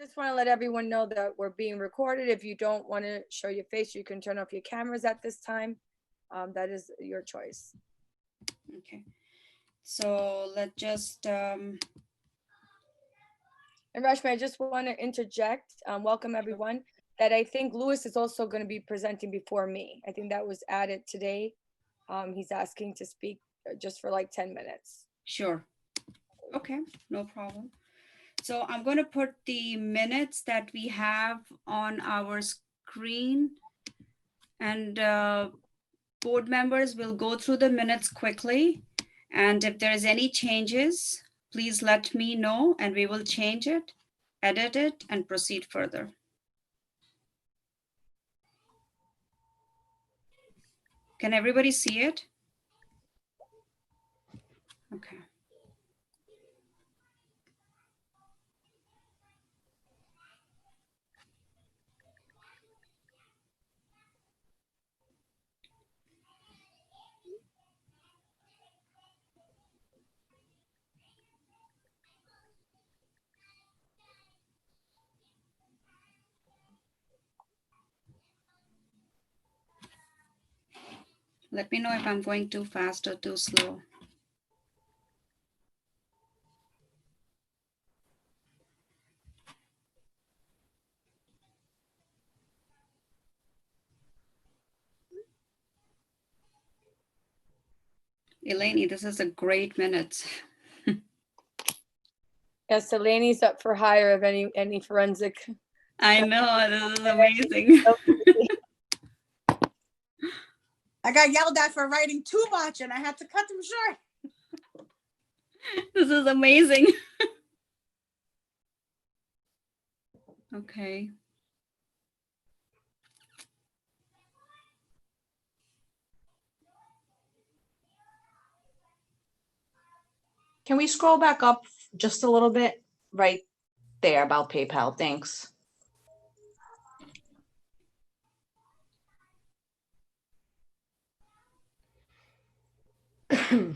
Just want to let everyone know that we're being recorded. If you don't want to show your face, you can turn off your cameras at this time. That is your choice. Okay, so let's just, And Rashmi, I just want to interject, welcome everyone, that I think Louis is also going to be presenting before me. I think that was added today. He's asking to speak just for like 10 minutes. sure. Okay, no problem. So I'm going to put the minutes that we have on our screen, and board members will go through the minutes quickly. And if there's any changes, please let me know and we will change it, edit it, and proceed further. Can everybody see it? Okay. Let me know if I'm going too fast or too slow. Eleni, this is a great minute. Yes, Eleni's up for hire of any forensic. I know, this is amazing. I got yelled at for writing too much and I had to cut them short. This is amazing. Okay. Can we scroll back up just a little bit? Right there about PayPal, thanks. I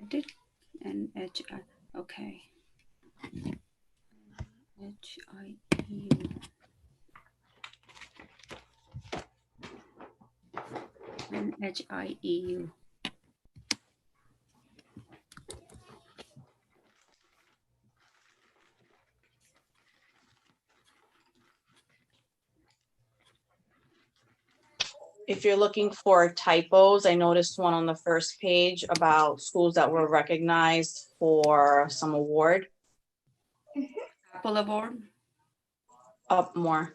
did an HI, okay. HIEU. And HIEU. If you're looking for typos, I noticed one on the first page about schools that were recognized for some award. Apple Award. Up more.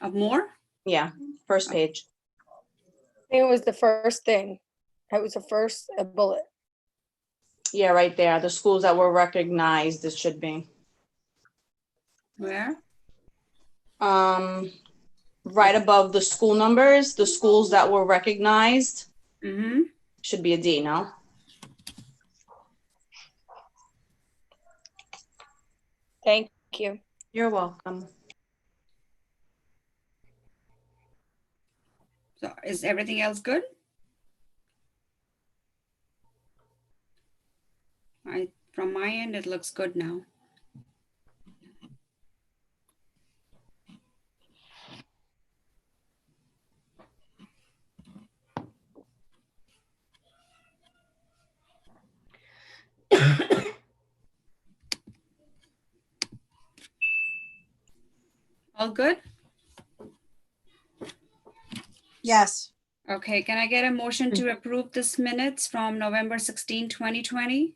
More? Yeah, first page. I think it was the first thing. It was the first bullet. Yeah, right there. The schools that were recognized, this should be. Where? Right above the school numbers, the schools that were recognized Mm-hmm. should be a D, no? Thank you. You're welcome. So is everything else good? From my end, it looks good now. All good? Yes. Okay, can I get a motion to approve this minutes from November 16, 2020?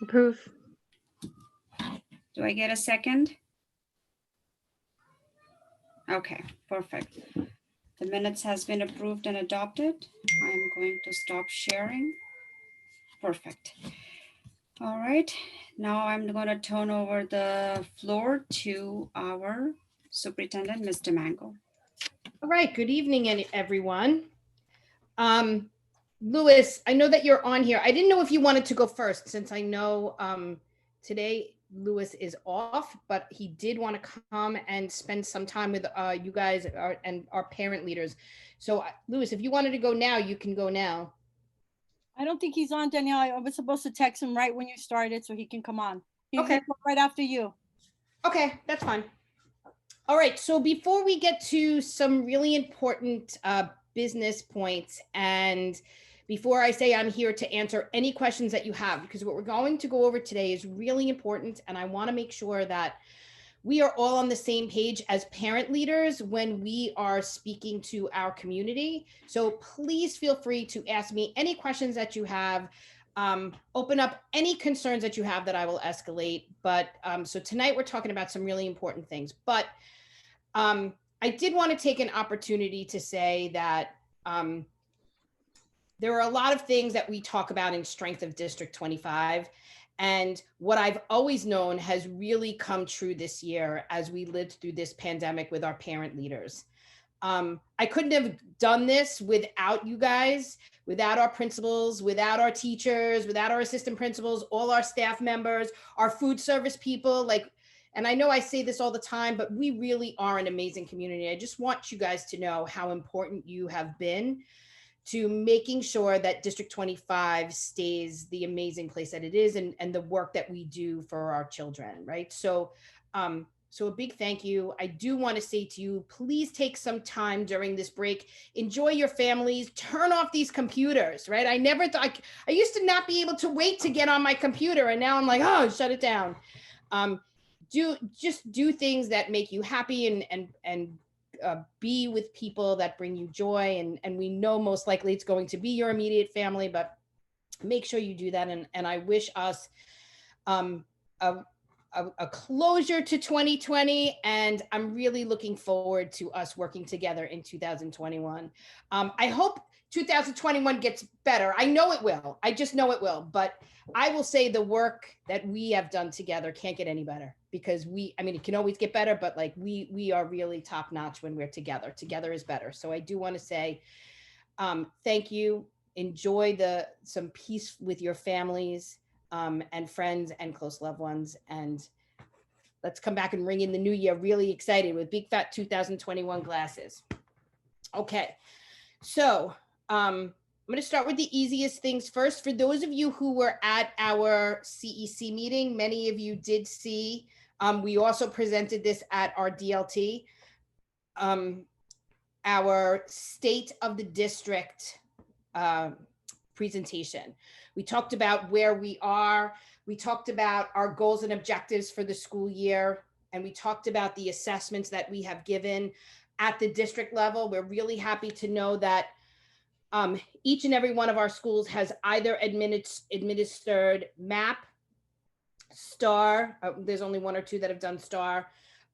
Approve. Do I get a second? Okay, perfect. The minutes has been approved and adopted. I'm going to stop sharing. Perfect. All right, now I'm going to turn over the floor to our superintendent, Mr. Mango. All right, good evening, everyone. Louis, I know that you're on here. I didn't know if you wanted to go first, since I know today Lewis is off, but he did want to come and spend some time with you guys and our parent leaders. So Lewis, if you wanted to go now, you can go now. I don't think he's on, Danielle. I was supposed to text him right when you started so he can come on. He's Okay. right after you. Okay, that's fine. All right, so before we get to some really important business points, and before I say I'm here to answer any questions that you have, because what we're going to go over today is really important, and I want to make sure that we are all on the same page as parent leaders when we are speaking to our community. So please feel free to ask me any questions that you have. Open up any concerns that you have that I will escalate. But so tonight we're talking about some really important things. But I did want to take an opportunity to say that there are a lot of things that we talk about in Strength of District 25. And what I've always known has really come true this year as we lived through this pandemic with our parent leaders. I couldn't have done this without you guys, without our principals, without our teachers, without our assistant principals, all our staff members, our food service people. And I know I say this all the time, but we really are an amazing community. I just want you guys to know how important you have been to making sure that District 25 stays the amazing place that it is, and the work that we do for our children, right? So, so a big thank you. I do want to say to you, please take some time during this break, enjoy your families, turn off these computers, right? I never thought, I used to not be able to wait to get on my computer, and now I'm like, oh, shut it down. Just do things that make you happy and be with people that bring you joy, and we know most likely it's going to be your immediate family, but make sure you do that. And I wish us a closure to 2020, and I'm really looking forward to us working together in 2021. I hope 2021 gets better. I know it will. I just know it will. But I will say the work that we have done together can't get any better, because I mean, it can always get better, but like we are really top notch when we're together. Together is better. So I do want to say thank you. Enjoy some peace with your families and friends and close loved ones. And let's come back and ring in the new year really excited with big fat 2021 glasses. Okay, so I'm going to start with the easiest things first. For those of you who were at our CEC meeting, many of you did see, we also presented this at our DLT, our state of the district presentation. We talked about where we are. We talked about our goals and objectives for the school year. And we talked about the assessments that we have given at the district level. We're really happy to know that each and every one of our schools has either administered MAP, STAR, there's only one or two that have done STAR,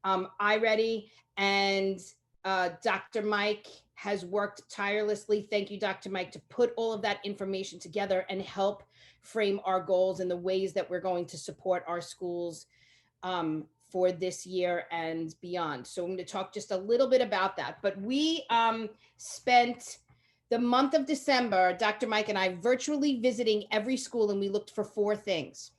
iReady, and Dr. Mike has worked tirelessly. Thank you, Dr. Mike, to put all of that information together and help frame our goals and the ways that we're going to support our schools for this year and beyond. So I'm going to talk just a little bit about that. But we spent the month of December, Dr. Mike and I, virtually visiting every school, and we looked for 4 things.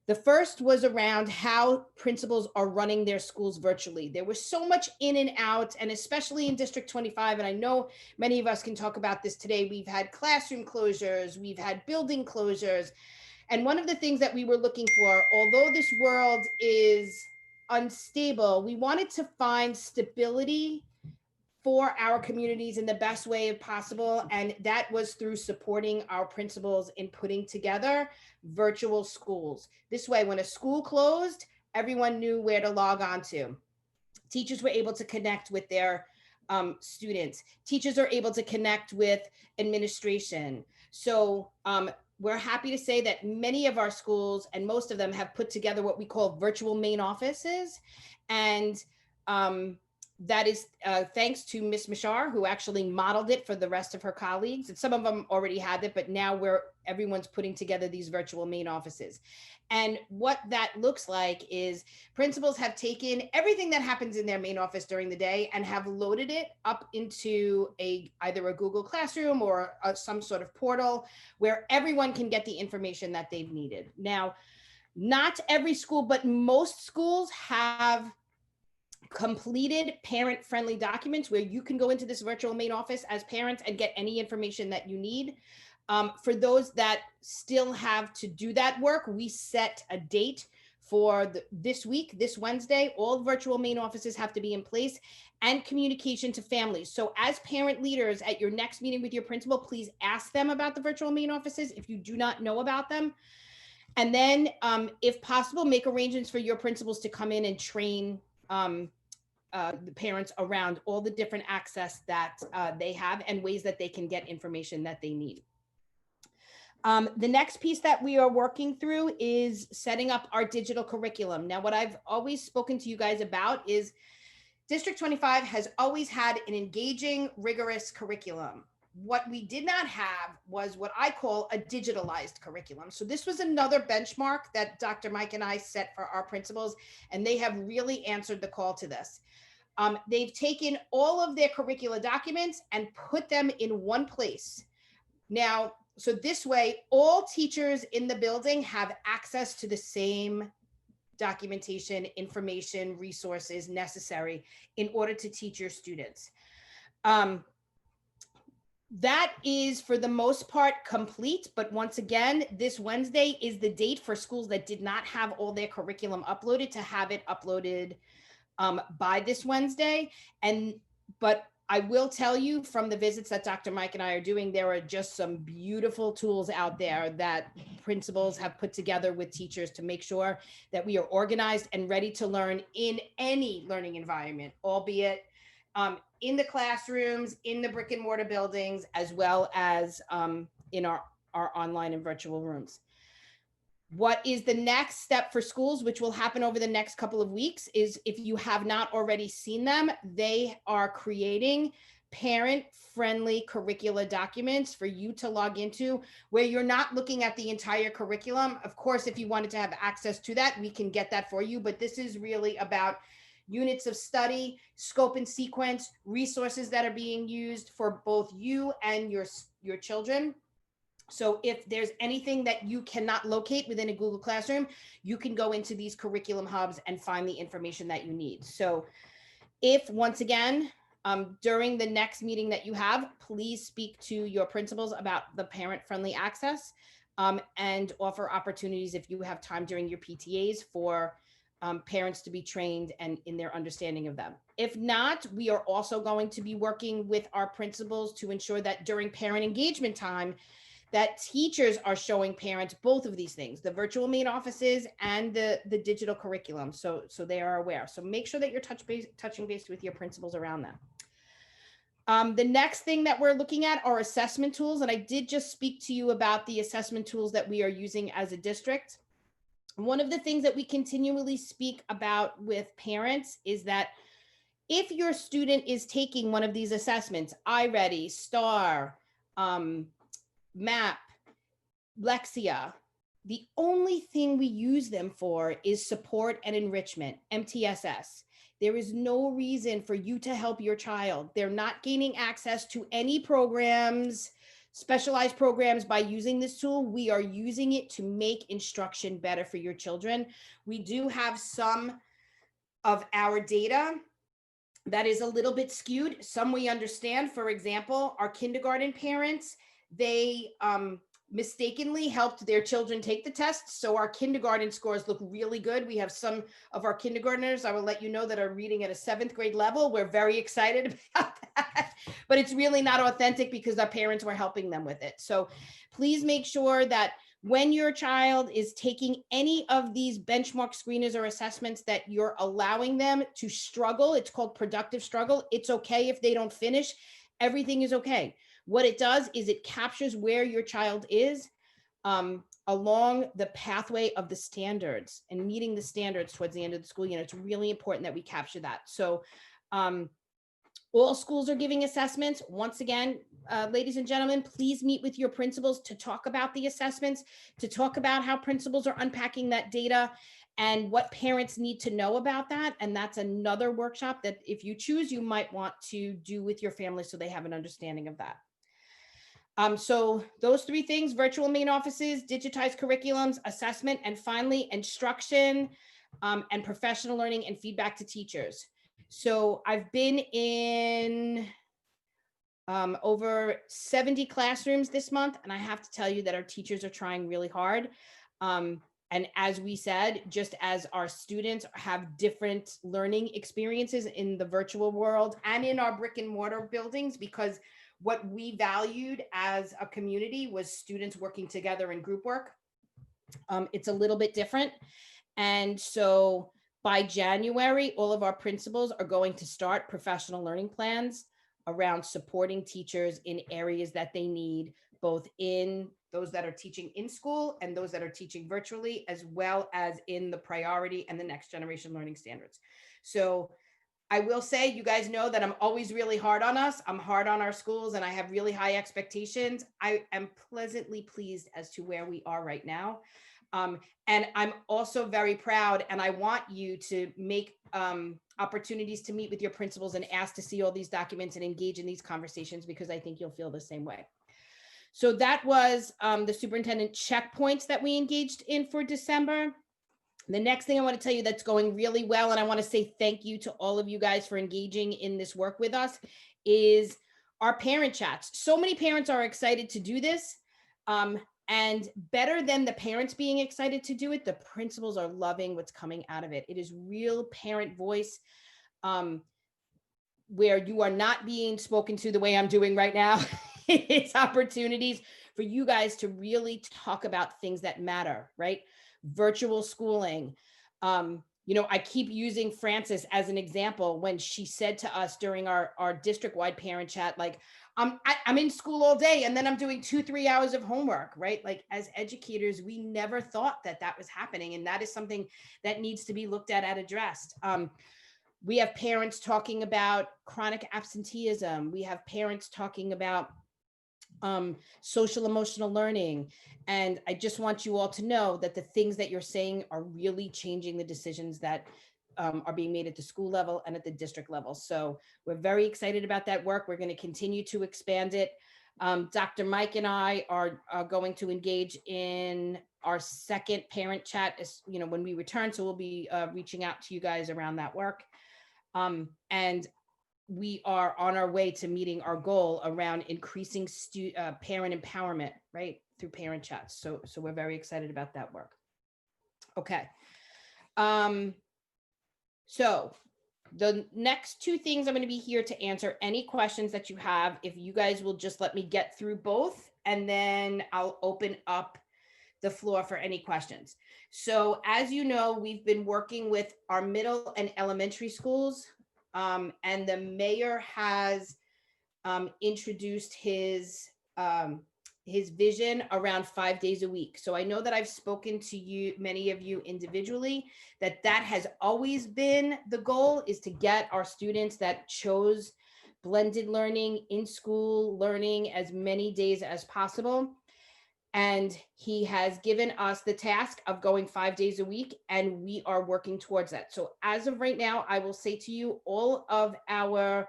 The first was around how principals are running their schools virtually. There was so much in and out, and especially in District 25, and I know many of us can talk about this today. We've had classroom closures, we've had building closures. And one of the things that we were looking for, although this world is unstable, we wanted to find stability for our communities in the best way possible. And that was through supporting our principals in putting together virtual schools. This way, when a school closed, everyone knew where to log on to. Teachers were able to connect with their students. Teachers are able to connect with administration. So we're happy to say that many of our schools, and most of them, have put together what we call virtual main offices. And that is thanks to Ms. Mishar, who actually modeled it for the rest of her colleagues. And some of them already had it, but now everyone's putting together these virtual main offices. And what that looks like is principals have taken everything that happens in their main office during the day and have loaded it up into either a Google Classroom or some sort of portal where everyone can get the information that they've needed. Now, Not every school, but most schools have completed parent-friendly documents where you can go into this virtual main office as parents and get any information that you need. For those that still have to do that work, we set a date for this week, this Wednesday. All virtual main offices have to be in place, and communication to families. So as parent leaders at your next meeting with your principal, please ask them about the virtual main offices if you do not know about them. And then if possible, make arrangements for your principals to come in and train the parents around all the different access that they have and ways that they can get information that they need. The next piece that we are working through is setting up our digital curriculum. Now, what I've always spoken to you guys about is District 25 has always had an engaging, rigorous curriculum. What we did not have was what I call a digitalized curriculum. So this was another benchmark that Dr. Mike and I set for our principals, and they have really answered the call to this. They've taken all of their curricula documents and put them in one place. Now, so this way, all teachers in the building have access to the same documentation, information, resources necessary in order to teach your students. That is, for the most part, complete. But once again, this Wednesday is the date for schools that did not have all their curriculum uploaded to have it uploaded by this Wednesday. But I will tell you from the visits that Dr. Mike and I are doing, there are just some beautiful tools out there that principals have put together with teachers to make sure that we are organized and ready to learn in any learning environment, albeit in the classrooms, in the brick and mortar buildings, as well as in our online and virtual rooms. What is the next step for schools, which will happen over the next couple of weeks, is if you have not already seen them, they are creating parent-friendly curricula documents for you to log into, where you're not looking at the entire curriculum. Of course, if you wanted to have access to that, we can get that for you, but this is really about units of study, scope and sequence, resources that are being used for both you and your children. So if there's anything that you cannot locate within a Google Classroom, you can go into these curriculum hubs and find the information that you need. So if, once again, during the next meeting that you have, please speak to your principals about the parent-friendly access and offer opportunities if you have time during your PTAs for parents to be trained and in their understanding of them. If not, we are also going to be working with our principals to ensure that during parent engagement time, that teachers are showing parents both of these things, the virtual main offices and the digital curriculum, so they are aware. So make sure that you're touching base with your principals around that. The next thing that we're looking at are assessment tools, and I did just speak to you about the assessment tools that we are using as a district. One of the things that we continually speak about with parents is that if your student is taking one of these assessments, iReady, STAR, MAP, Lexia, the only thing we use them for is support and enrichment, MTSS. There is no reason for you to help your child. They're not gaining access to any programs, specialized programs, by using this tool. We are using it to make instruction better for your children. We do have some of our data that is a little bit skewed. Some we understand. For example, our kindergarten parents, they mistakenly helped their children take the test. So our kindergarten scores look really good. We have some of our kindergartners, I will let you know, that are reading at a 7th grade level. We're very excited about that, but it's really not authentic because our parents were helping them with it. So please make sure that when your child is taking any of these benchmark screeners or assessments that you're allowing them to struggle, it's called productive struggle. It's okay if they don't finish. Everything is okay. What it does is it captures where your child is along the pathway of the standards and meeting the standards towards the end of the school year. It's really important that we capture that. So all schools are giving assessments. Once again, ladies and gentlemen, please meet with your principals to talk about the assessments, to talk about how principals are unpacking that data and what parents need to know about that. And that's another workshop that, if you choose, you might want to do with your family so they have an understanding of that. So those three things: virtual main offices, digitized curriculums, assessment, and finally instruction, and professional learning and feedback to teachers. So I've been in over 70 classrooms this month, and I have to tell you that our teachers are trying really hard. And as we said, just as our students have different learning experiences in the virtual world and in our brick and mortar buildings, because what we valued as a community was students working together in group work. It's a little bit different. And so by January, all of our principals are going to start professional learning plans around supporting teachers in areas that they need, both in those that are teaching in school and those that are teaching virtually, as well as in the priority and the next generation learning standards. So I will say, you guys know that I'm always really hard on us. I'm hard on our schools and I have really high expectations. I am pleasantly pleased as to where we are right now. And I'm also very proud, and I want you to make opportunities to meet with your principals and ask to see all these documents and engage in these conversations, because I think you'll feel the same way. So that was the superintendent checkpoints that we engaged in for December. The next thing I want to tell you that's going really well, and I want to say thank you to all of you guys for engaging in this work with us, is our parent chats. So many parents are excited to do this. And better than the parents being excited to do it, the principals are loving what's coming out of it. It is real parent voice, where you are not being spoken to the way I'm doing right now. It's opportunities for you guys to really talk about things that matter, right? Virtual schooling. You know, I keep using Frances as an example when she said to us during our district-wide parent chat, like, I'm in school all day and then I'm doing 2-3 hours of homework, right? Like, as educators, we never thought that that was happening. And that is something that needs to be looked at and addressed. We have parents talking about chronic absenteeism. We have parents talking about social emotional learning. And I just want you all to know that the things that you're saying are really changing the decisions that are being made at the school level and at the district level. So we're very excited about that work. We're going to continue to expand it. Dr. Mike and I are going to engage in our second parent chat, as you know, when we return. So we'll be reaching out to you guys around that work. And we are on our way to meeting our goal around increasing parent empowerment, right, through parent chats. So we're very excited about that work. Okay. So the next two things I'm going to be here to answer any questions that you have. If you guys will just let me get through both, and then I'll open up the floor for any questions. So as you know, we've been working with our middle and elementary schools, and the mayor has introduced his vision around 5 days a week. So I know that I've spoken to you, many of you individually, that has always been the goal, is to get our students that chose blended learning, in school learning, as many days as possible. And he has given us the task of going 5 days a week, and we are working towards that. So as of right now, I will say to you, all of our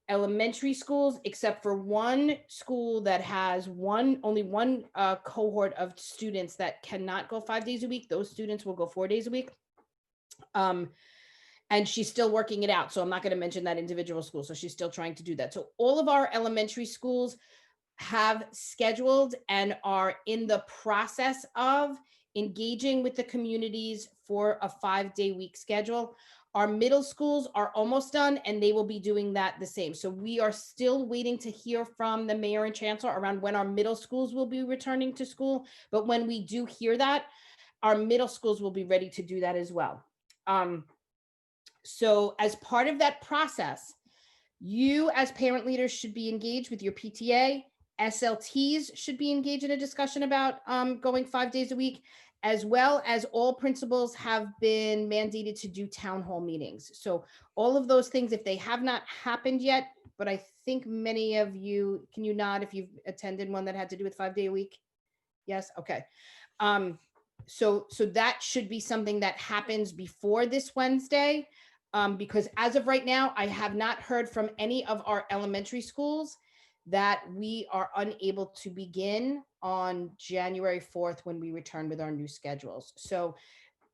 elementary schools, except for one school that has only one cohort of students that cannot go 5 days a week, those students will go 4 days a week. And she's still working it out. So I'm not going to mention that individual school. So she's still trying to do that. So all of our elementary schools have scheduled and are in the process of engaging with the communities for a 5-day week schedule. Our middle schools are almost done, and they will be doing that the same. So we are still waiting to hear from the mayor and chancellor around when our middle schools will be returning to school. But when we do hear that, our middle schools will be ready to do that as well. So as part of that process, you as parent leaders should be engaged with your PTA. SLTs should be engaged in a discussion about going 5 days a week, as well as all principals have been mandated to do town hall meetings. So all of those things, if they have not happened yet, but I think many of you, can you nod if you've attended one that had to do with 5 day a week? Yes, okay. So that should be something that happens before this Wednesday, because as of right now, I have not heard from any of our elementary schools that we are unable to begin on January 4th when we return with our new schedules. So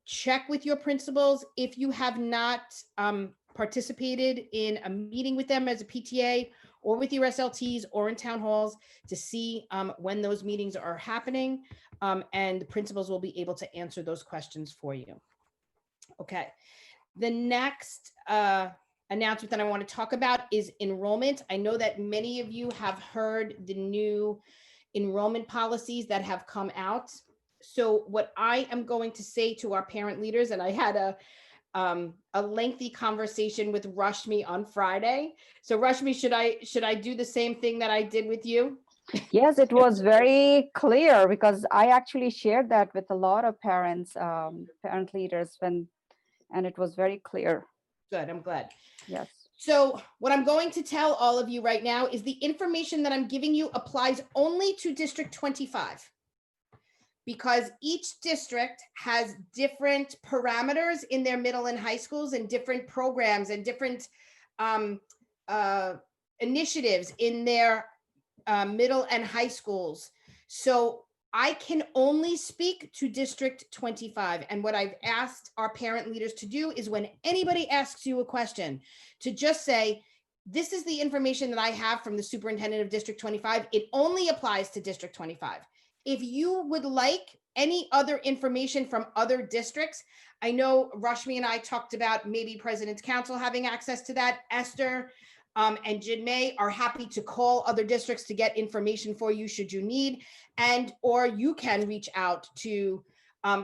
check with your principals if you have not participated in a meeting with them as a PTA or with your SLTs or in town halls to see when those meetings are happening, and the principals will be able to answer those questions for you. Okay. The next announcement that I want to talk about is enrollment. I know that many of you have heard the new enrollment policies that have come out. So what I am going to say to our parent leaders, and I had a lengthy conversation with Rashmi on Friday. So Rashmi, should I do the same thing that I did with you? Yes, it was very clear because I actually shared that with a lot of parents, parent leaders and it was very clear. Good, I'm glad. Yes. So what I'm going to tell all of you right now is the information that I'm giving you applies only to District 25. Because each district has different parameters in their middle and high schools and different programs and different initiatives in their middle and high schools. So I can only speak to District 25. And what I've asked our parent leaders to do is when anybody asks you a question, to just say, this is the information that I have from the superintendent of District 25. It only applies to District 25. If you would like any other information from other districts, I know Rashmi and I talked about maybe President's Council having access to that. Esther and Jinmay are happy to call other districts to get information for you should you need, and or you can reach out to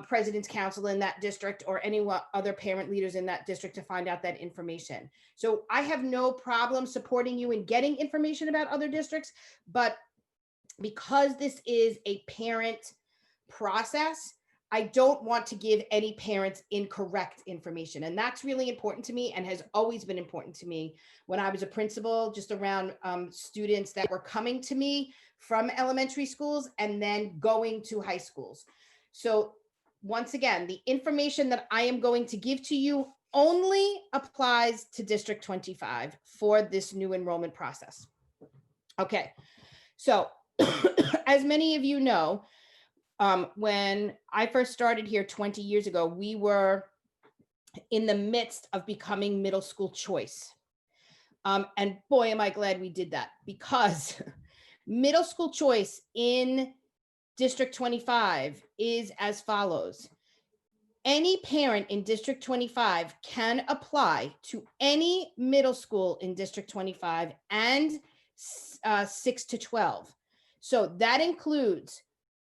President's Council in that district or any other parent leaders in that district to find out that information. So I have no problem supporting you in getting information about other districts, but because this is a parent process, I don't want to give any parents incorrect information. And that's really important to me and has always been important to me when I was a principal, just around students that were coming to me from elementary schools and then going to high schools. So once again, the information that I am going to give to you only applies to District 25 for this new enrollment process. Okay, so as many of you know, when I first started here 20 years ago, we were in the midst of becoming middle school choice. And boy, am I glad we did that, because middle school choice in District 25 is as follows. Any parent in District 25 can apply to any middle school in District 25 and 6 to 12. So that includes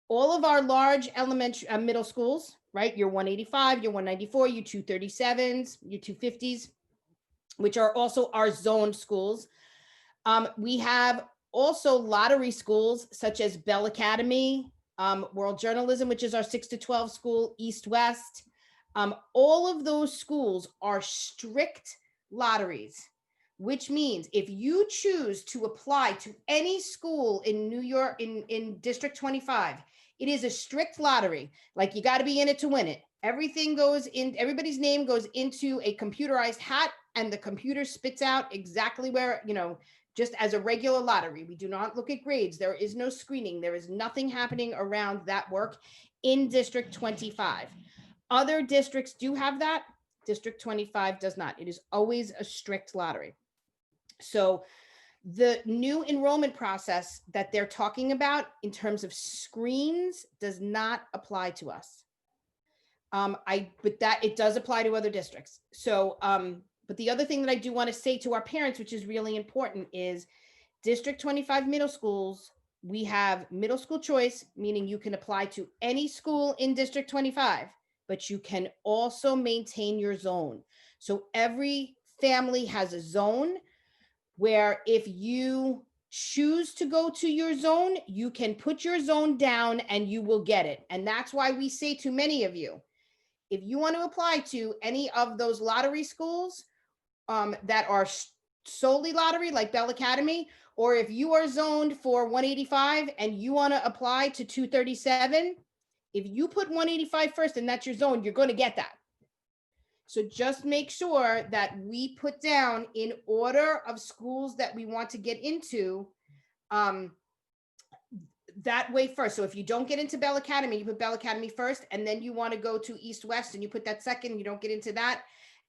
all of our large elementary middle schools, right? Your 185, your 194, your 237s, your 250s, which are also our zoned schools. We have also lottery schools such as Bell Academy, World Journalism, which is our 6 to 12 school, East West. All of those schools are strict lotteries, which means if you choose to apply to any school in New York, in District 25, it is a strict lottery. Like, you got to be in it to win it. Everything goes in, everybody's name goes into a computerized hat, and the computer spits out exactly where, just as a regular lottery. We do not look at grades. There is no screening. There is nothing happening around that work in District 25. Other districts do have that. District 25 does not. It is always a strict lottery. So the new enrollment process that they're talking about in terms of screens does not apply to us. But that it does apply to other districts. So, but the other thing that I do want to say to our parents, which is really important, is District 25 middle schools, we have middle school choice, meaning you can apply to any school in District 25, but you can also maintain your zone. So every family has a zone where if you choose to go to your zone, you can put your zone down and you will get it. And that's why we say to many of you, if you want to apply to any of those lottery schools that are solely lottery, like Bell Academy, or if you are zoned for 185 and you want to apply to 237, if you put 185 first and that's your zone, you're going to get that. So just make sure that we put down, in order of schools that we want to get into, that way first. So if you don't get into Bell Academy, you put Bell Academy first, and then you want to go to East West and you put that second, you don't get into that.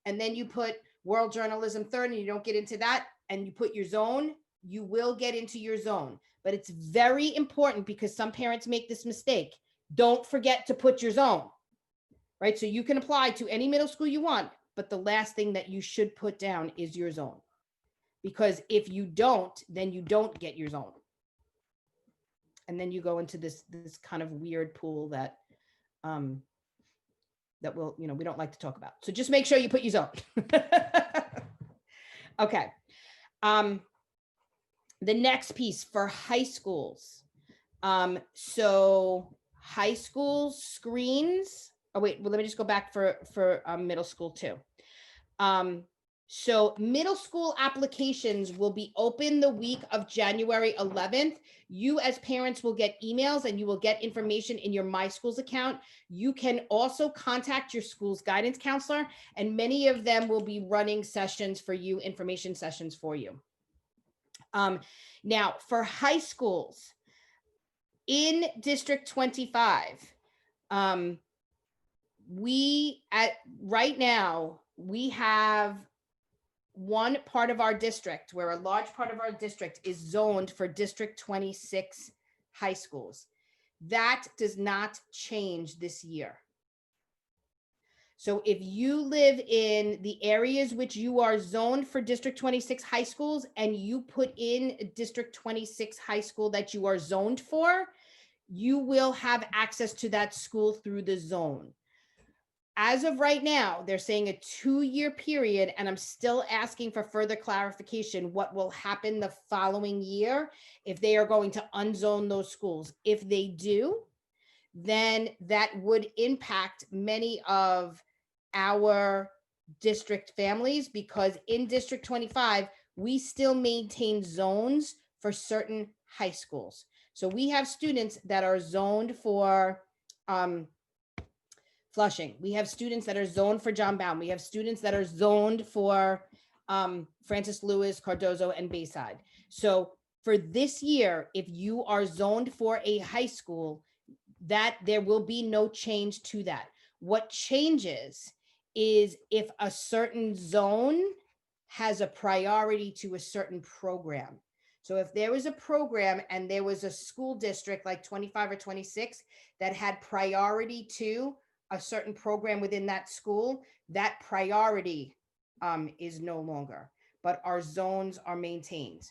And then you put World Journalism third and you don't get into that, and you put your zone, you will get into your zone. But it's very important because some parents make this mistake. Don't forget to put your zone, right? So you can apply to any middle school you want, but the last thing that you should put down is your zone. Because if you don't, then you don't get your zone. And then you go into this kind of weird pool that that will, we don't like to talk about. So just make sure you put your zone. Okay. The next piece for high schools. So high school screens. Oh wait, well, let me just go back for middle school too. So middle school applications will be open the week of January 11th. You as parents will get emails and you will get information in your My Schools account. You can also contact your school's guidance counselor, and many of them will be running sessions for you, information sessions for you. Now for high schools in District 25, right now we have one part of our district where a large part of our district is zoned for District 26 high schools. That does not change this year. So if you live in the areas which you are zoned for District 26 high schools and you put in District 26 high school that you are zoned for, you will have access to that school through the zone. As of right now, they're saying a 2-year period, and I'm still asking for further clarification what will happen the following year if they are going to unzone those schools. If they do, then that would impact many of our district families, because in District 25, we still maintain zones for certain high schools. So we have students that are zoned for Flushing. We have students that are zoned for John Bowne. We have students that are zoned for Francis Lewis, Cardozo, and Bayside. So for this year, if you are zoned for a high school, that there will be no change to that. What changes is if a certain zone has a priority to a certain program. So if there was a program and there was a school district like 25 or 26 that had priority to a certain program within that school, that priority is no longer, but our zones are maintained.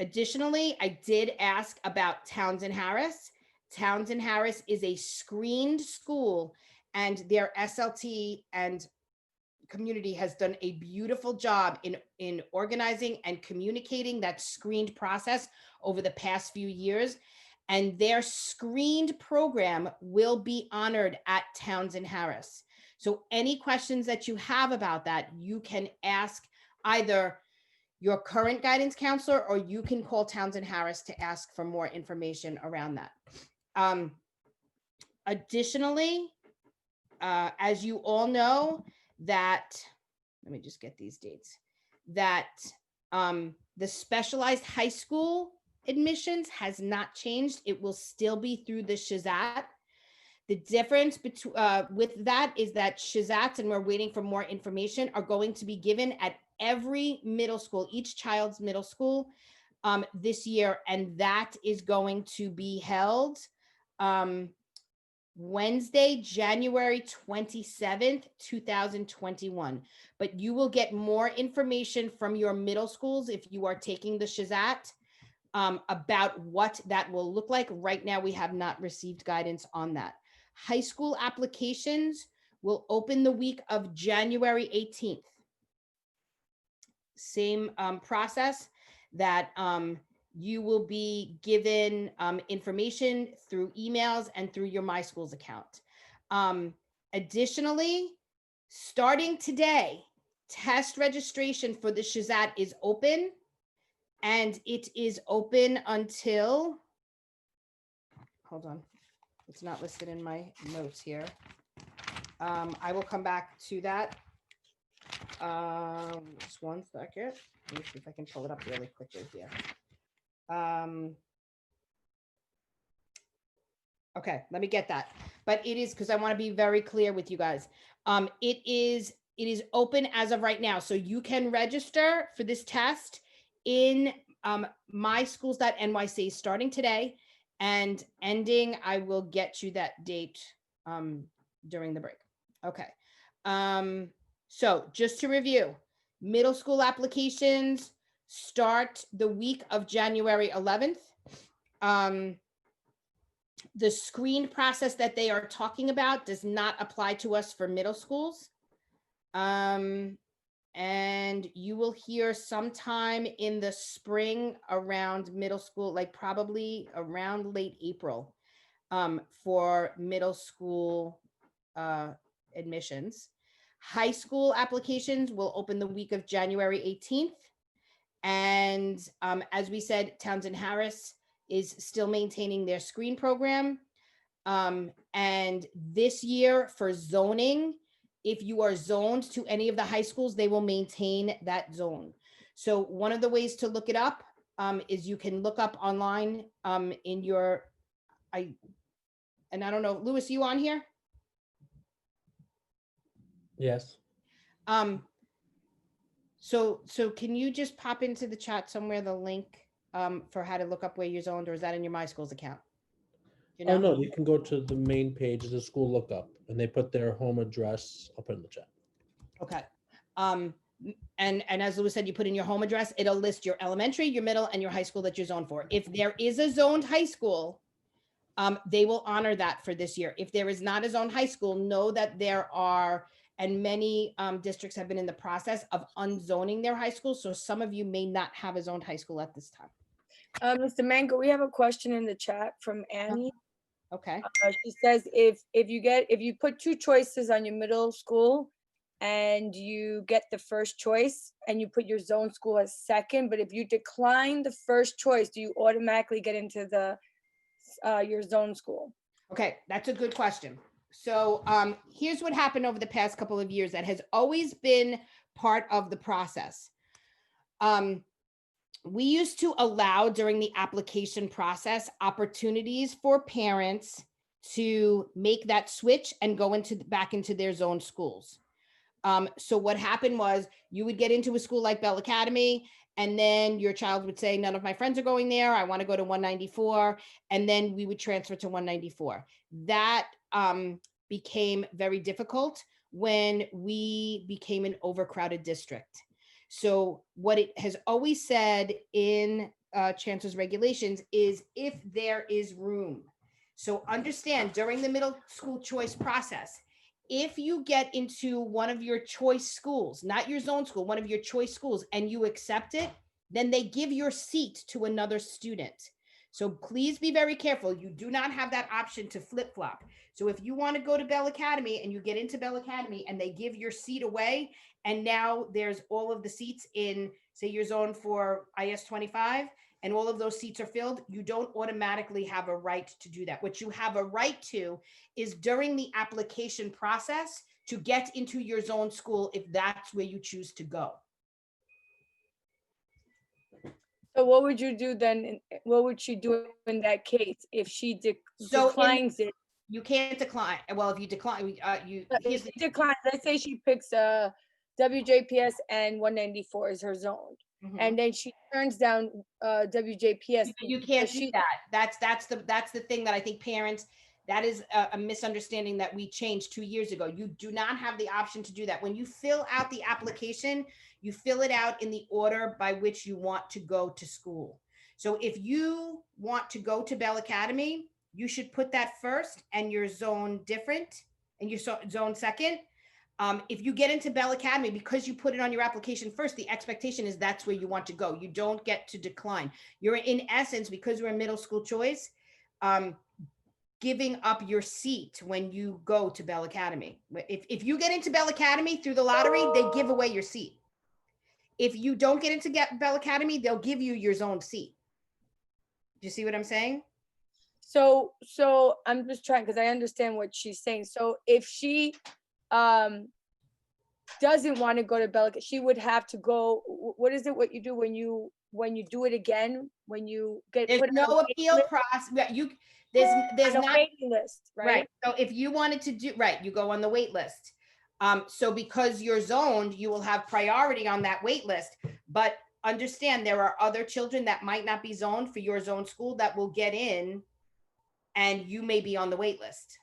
Additionally, I did ask about Townsend Harris. Townsend Harris is a screened school, and their SLT and community has done a beautiful job in organizing and communicating that screened process over the past few years. And their screened program will be honored at Townsend Harris. So any questions that you have about that, you can ask either your current guidance counselor, or you can call Townsend Harris to ask for more information around that. Additionally, as you all know, that, let me just get these dates, that the specialized high school admissions has not changed. It will still be through the Shazat. The difference with that is that Shazats, and we're waiting for more information, are going to be given at every middle school, each child's middle school this year. And that is going to be held Wednesday, January 27th, 2021. But you will get more information from your middle schools if you are taking the Shazat about what that will look like. Right now, we have not received guidance on that. High school applications will open the week of January 18th. Same process that you will be given information through emails and through your My Schools account. Additionally, starting today, test registration for the Shazat is open, and it is open until, hold on, it's not listed in my notes here. I will come back to that. Just one second. Let me see if I can pull it up really quickly here. Okay, let me get that. But it is, because I want to be very clear with you guys. It is open as of right now. So you can register for this test in myschools.nyc starting today and ending. I will get you that date during the break. Okay. So just to review, middle school applications start the week of January 11th. The screen process that they are talking about does not apply to us for middle schools. And you will hear sometime in the spring around middle school, like probably around late April, for middle school admissions. High school applications will open the week of January 18th. And as we said, Townsend Harris is still maintaining their screen program. And this year for zoning, if you are zoned to any of the high schools, they will maintain that zone. So one of the ways to look it up is you can look up online in your, I don't know, Louis, you on here? Yes. So can you just pop into the chat somewhere the link for how to look up where you're zoned, or is that in your My Schools account? You know? Oh, no, you can go to the main page of the school lookup and they put their home address. I'll put in the chat. Okay. And as Louis said, you put in your home address, it'll list your elementary, your middle, and your high school that you're zoned for. If there is a zoned high school, they will honor that for this year. If there is not a zoned high school, know that there are, and many districts have been in the process of unzoning their high schools. So some of you may not have a zoned high school at this time. Mr. Mango, we have a question in the chat from Annie. Okay. She says, if you put two choices on your middle school and you get the first choice and you put your zone school as second, but if you decline the first choice, do you automatically get into the your zone school? Okay, that's a good question. So here's what happened over the past couple of years that has always been part of the process. We used to allow during the application process opportunities for parents to make that switch and go back into their zone schools. So what happened was you would get into a school like Bell Academy, and then your child would say, none of my friends are going there. I want to go to 194. And then we would transfer to 194. That became very difficult when we became an overcrowded district. So what it has always said in Chancellor's regulations is if there is room. So understand during the middle school choice process, if you get into one of your choice schools, not your zone school, one of your choice schools, and you accept it, then they give your seat to another student. So please be very careful. You do not have that option to flip-flop. So if you want to go to Bell Academy and you get into Bell Academy and they give your seat away, and now there's all of the seats in, say, your zone for IS 25, and all of those seats are filled, you don't automatically have a right to do that. What you have a right to is during the application process to get into your zone school if that's where you choose to go. So what would you do then? What would she do in that case if she declines it? You can't decline. Well, if you decline, If she declines, let's say she picks WJPS and 194 is her zone. Mhm. And then she turns down WJPS. You can't do that. That's the thing that I think parents, that is a misunderstanding that we changed 2 years ago. You do not have the option to do that. When you fill out the application, you fill it out in the order by which you want to go to school. So if you want to go to Bell Academy, you should put that first and your zone different and your zone second. If you get into Bell Academy, because you put it on your application first, the expectation is that's where you want to go. You don't get to decline. You're in essence, because we're a middle school choice, giving up your seat when you go to Bell Academy. If you get into Bell Academy through the lottery, they give away your seat. If you don't get into Bell Academy, they'll give you your zone seat. Do you see what I'm saying? So I'm just trying, because I understand what she's saying. So if she doesn't want to go to Bella, she would have to go, what is it, what you do when you do it again, when you get There's put on no a waiting appeal list? process. There's On a not, waiting list, right? right. So if you wanted to do, right, you go on the wait list. So because you're zoned, you will have priority on that wait list. But understand there are other children that might not be zoned for your zone school that will get in and you may be on the wait list.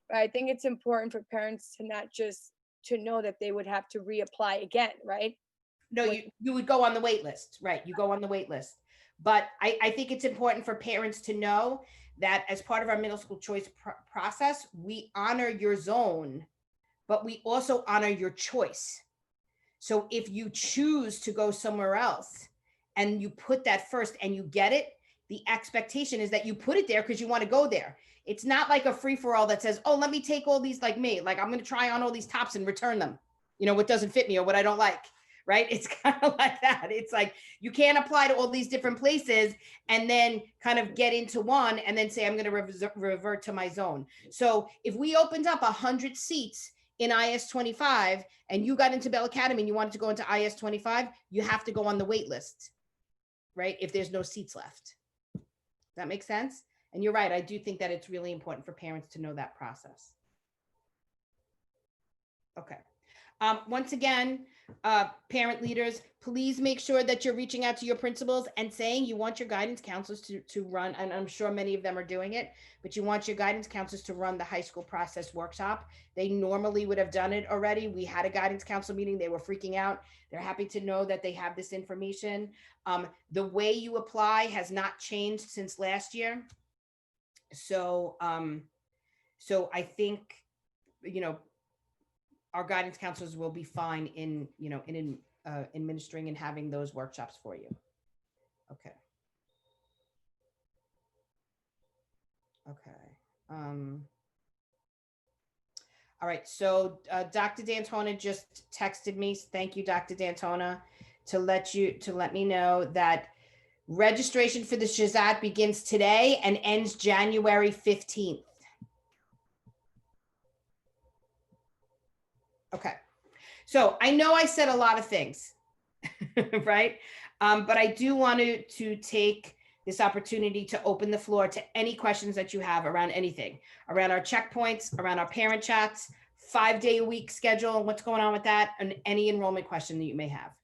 But I think it's important for parents to not just, to know that they would have to reapply again, right? No, you would go on the wait list, right? You go on the wait list. But I think it's important for parents to know that as part of our middle school choice process, we honor your zone, but we also honor your choice. So if you choose to go somewhere else and you put that first and you get it, the expectation is that you put it there because you want to go there. It's not like a free for all that says, oh, let me take all these, like me, like I'm going to try on all these tops and return them, you know, what doesn't fit me or what I don't like. Right? It's kind of like that. It's like you can't apply to all these different places and then kind of get into one and then say, I'm going to revert to my zone. So if we opened up 100 seats in IS 25 and you got into Bell Academy and you wanted to go into IS 25, you have to go on the wait list, right? If there's no seats left. That makes sense? And you're right. I do think that it's really important for parents to know that process. Okay. Once again, parent leaders, please make sure that you're reaching out to your principals and saying you want your guidance counselors to run, and I'm sure many of them are doing it, but you want your guidance counselors to run the high school process workshop. They normally would have done it already. We had a guidance council meeting. They were freaking out. They're happy to know that they have this information. The way you apply has not changed since last year. So, so I think, you know, our guidance counselors will be fine in, you know, in administering and having those workshops for you. Okay. Okay. All right. So Dr. D'Antona just texted me. Thank you, Dr. D'Antona, to let me know that registration for the Shahzad begins today and ends January 15th. Okay, so I know I said a lot of things, right? But I do want to take this opportunity to open the floor to any questions that you have around anything, around our checkpoints, around our parent chats, 5-day-a-week schedule, what's going on with that, and any enrollment question that you may have.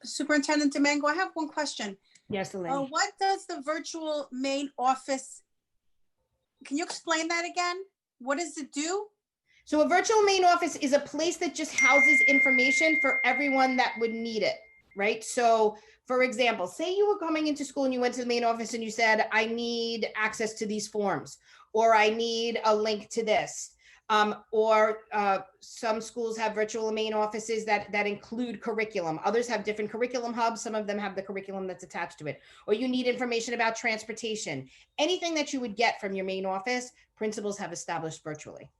Superintendent Domingo, I have one question. Yes, Elaine. What does the virtual main office, can you explain that again? What does it do? So a virtual main office is a place that just houses information for everyone that would need it, right? So for example, say you were coming into school and you went to the main office and you said, I need access to these forms, or I need a link to this. Or some schools have virtual main offices that include curriculum. Others have different curriculum hubs. Some of them have the curriculum that's attached to it. Or you need information about transportation. Anything that you would get from your main office, principals have established virtually.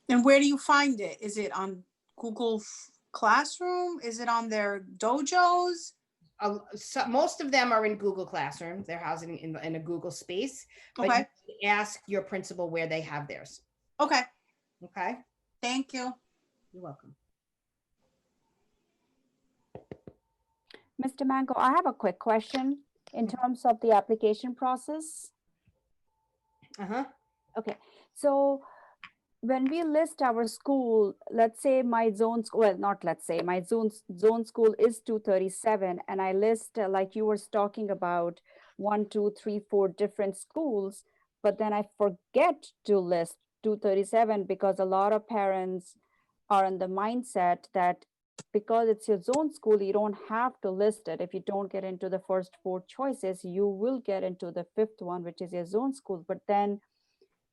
And where do you find it? Is it on Google Classroom? Is it on their dojos? So most of them are in Google Classroom. They're housing in a Google space. But Okay. you can ask your principal where they have theirs. Okay, Okay. thank you. You're welcome. Mr. Mango, I have a quick question in terms of the application process. Okay, so when we list our school, let's say my zone, well, not let's say, my zone school is 237, and I list, like you were talking about, 1, 2, 3, 4 different schools, but then I forget to list 237 because a lot of parents are in the mindset that because it's your zone school, you don't have to list it. If you don't get into the first 4 choices, you will get into the 5th one, which is your zone school. But then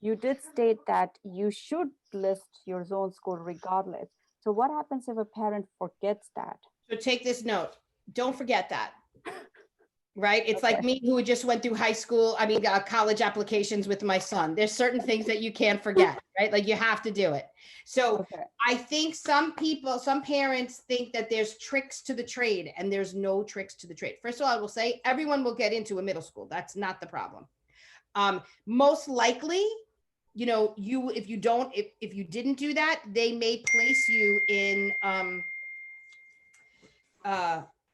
you did state that you should list your zone school regardless. So what happens if a parent forgets that? So take this note. Don't forget that. Right? It's like me who just went through college applications with my son. There's certain things that you can't forget, right? Like you have to do it. So I think some parents think that there's tricks to the trade, and there's no tricks to the trade. First of all, I will say everyone will get into a middle school. That's not the problem. Most likely you know, if you didn't do that, they may place you in,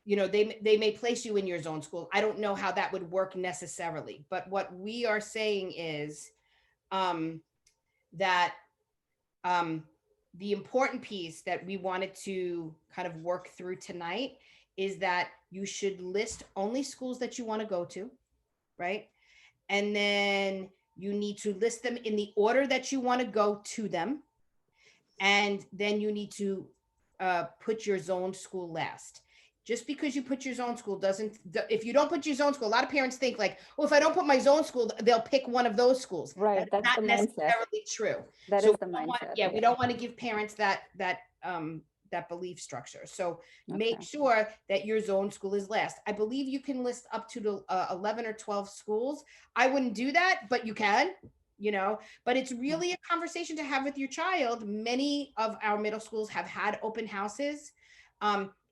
you know, they may place you in your zone school. I don't know how that would work necessarily, but what we are saying is, that, the important piece that we wanted to kind of work through tonight is that you should list only schools that you want to go to, right? And then you need to list them in the order that you want to go to them. And then you need to put your zone school last. Just because you put your zone school doesn't, if you don't put your zone school, a lot of parents think like, well, if I don't put my zone school, they'll pick one of those schools. Right, That's that's not the mindset. necessarily true. That So is the we don't want- mindset. Yeah, we don't want to give parents that belief structure. So make Okay. sure that your zone school is last. I believe you can list up to the 11 or 12 schools. I wouldn't do that, but you can, you know, but it's really a conversation to have with your child. Many of our middle schools have had open houses.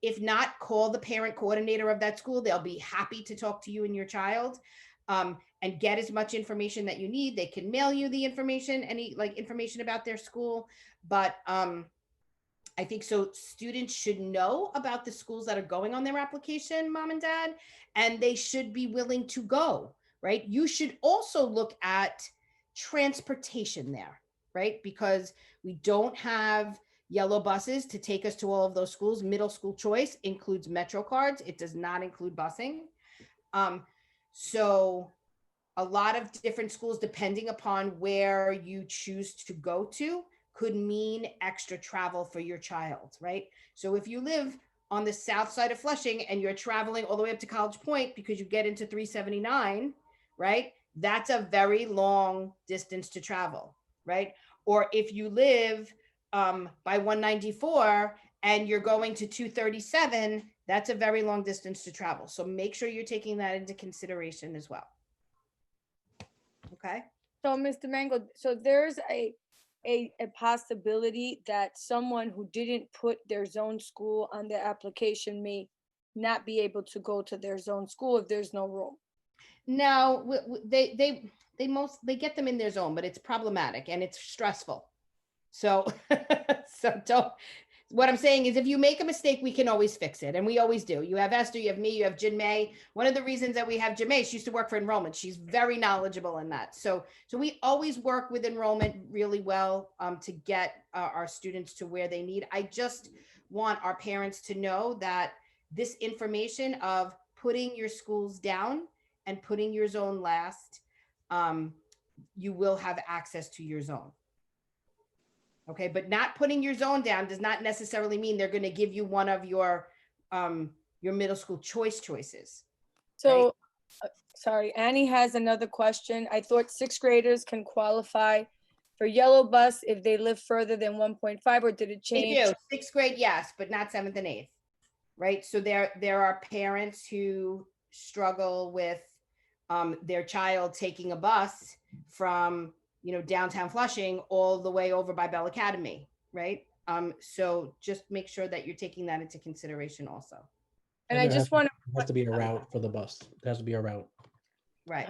If not, call the parent coordinator of that school. They'll be happy to talk to you and your child, and get as much information that you need. They can mail you the information, any like information about their school. But I think so students should know about the schools that are going on their application, mom and dad, and they should be willing to go, right? You should also look at transportation there, right? Because we don't have yellow buses to take us to all of those schools. Middle school choice includes Metro cards. It does not include busing. So a lot of different schools, depending upon where you choose to go to, could mean extra travel for your child, right? So if you live on the south side of Flushing and you're traveling all the way up to College Point because you get into 379, right? That's a very long distance to travel, right? Or if you live by 194 and you're going to 237, that's a very long distance to travel. So make sure you're taking that into consideration as well. Okay. So, Mr. Mango, so there's a possibility that someone who didn't put their zone school on their application may not be able to go to their zone school if there's no room. No, they get them in their zone, but it's problematic and it's stressful. So, so don't. What I'm saying is if you make a mistake, we can always fix it. And we always do. You have Esther, you have me, you have Jin May. One of the reasons that we have Jin May, she used to work for enrollment. She's very knowledgeable in that. So we always work with enrollment really well to get our students to where they need. I just want our parents to know that this information of putting your schools down and putting your zone last, you will have access to your zone. Okay, but not putting your zone down does not necessarily mean they're going to give you one of your middle school choices. So, sorry, Annie has another question. I thought sixth graders can qualify for yellow bus if they live further than 1.5, or did it They change? do. Sixth grade, yes, but not seventh and eighth, right? So there are parents who struggle with their child taking a bus from downtown Flushing all the way over by Bell Academy, right? So just make sure that you're taking that into consideration also. And I just want It has to be a route for the bus. It has to be a route. Right.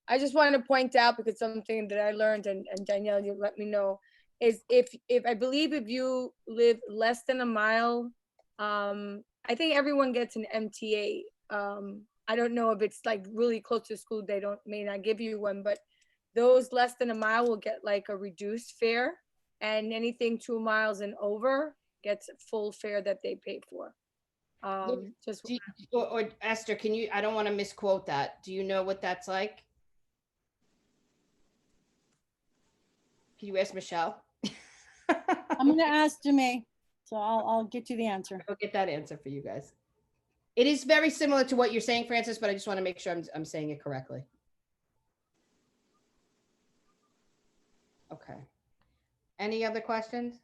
I just want to point out, because something that I learned, and Danielle, you let me know, is if I believe if you live less than a mile, I think everyone gets an MTA. I don't know if it's like really close to school, they may not give you one, but those less than a mile will get like a reduced fare, and anything 2 miles and over gets full fare that they pay for. Just Or Esther, can you, I don't want to misquote that. Do you know what that's like? Can you ask Michelle? I'm gonna ask Jimmy, so I'll get you the answer. I'll get that answer for you guys. It is very similar to what you're saying, Francis, but I just want to make sure I'm saying it correctly. Okay. Any other questions?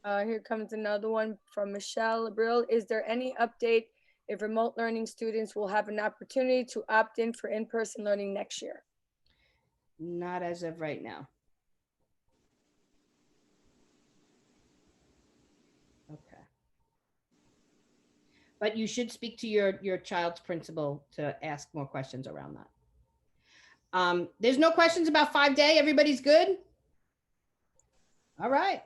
Here comes another one from Michelle Abril. Is there any update if remote learning students will have an opportunity to opt in for in-person learning next year? Not as of right now. Okay. But you should speak to your child's principal to ask more questions around that. There's no questions about 5-day. Everybody's good? All right.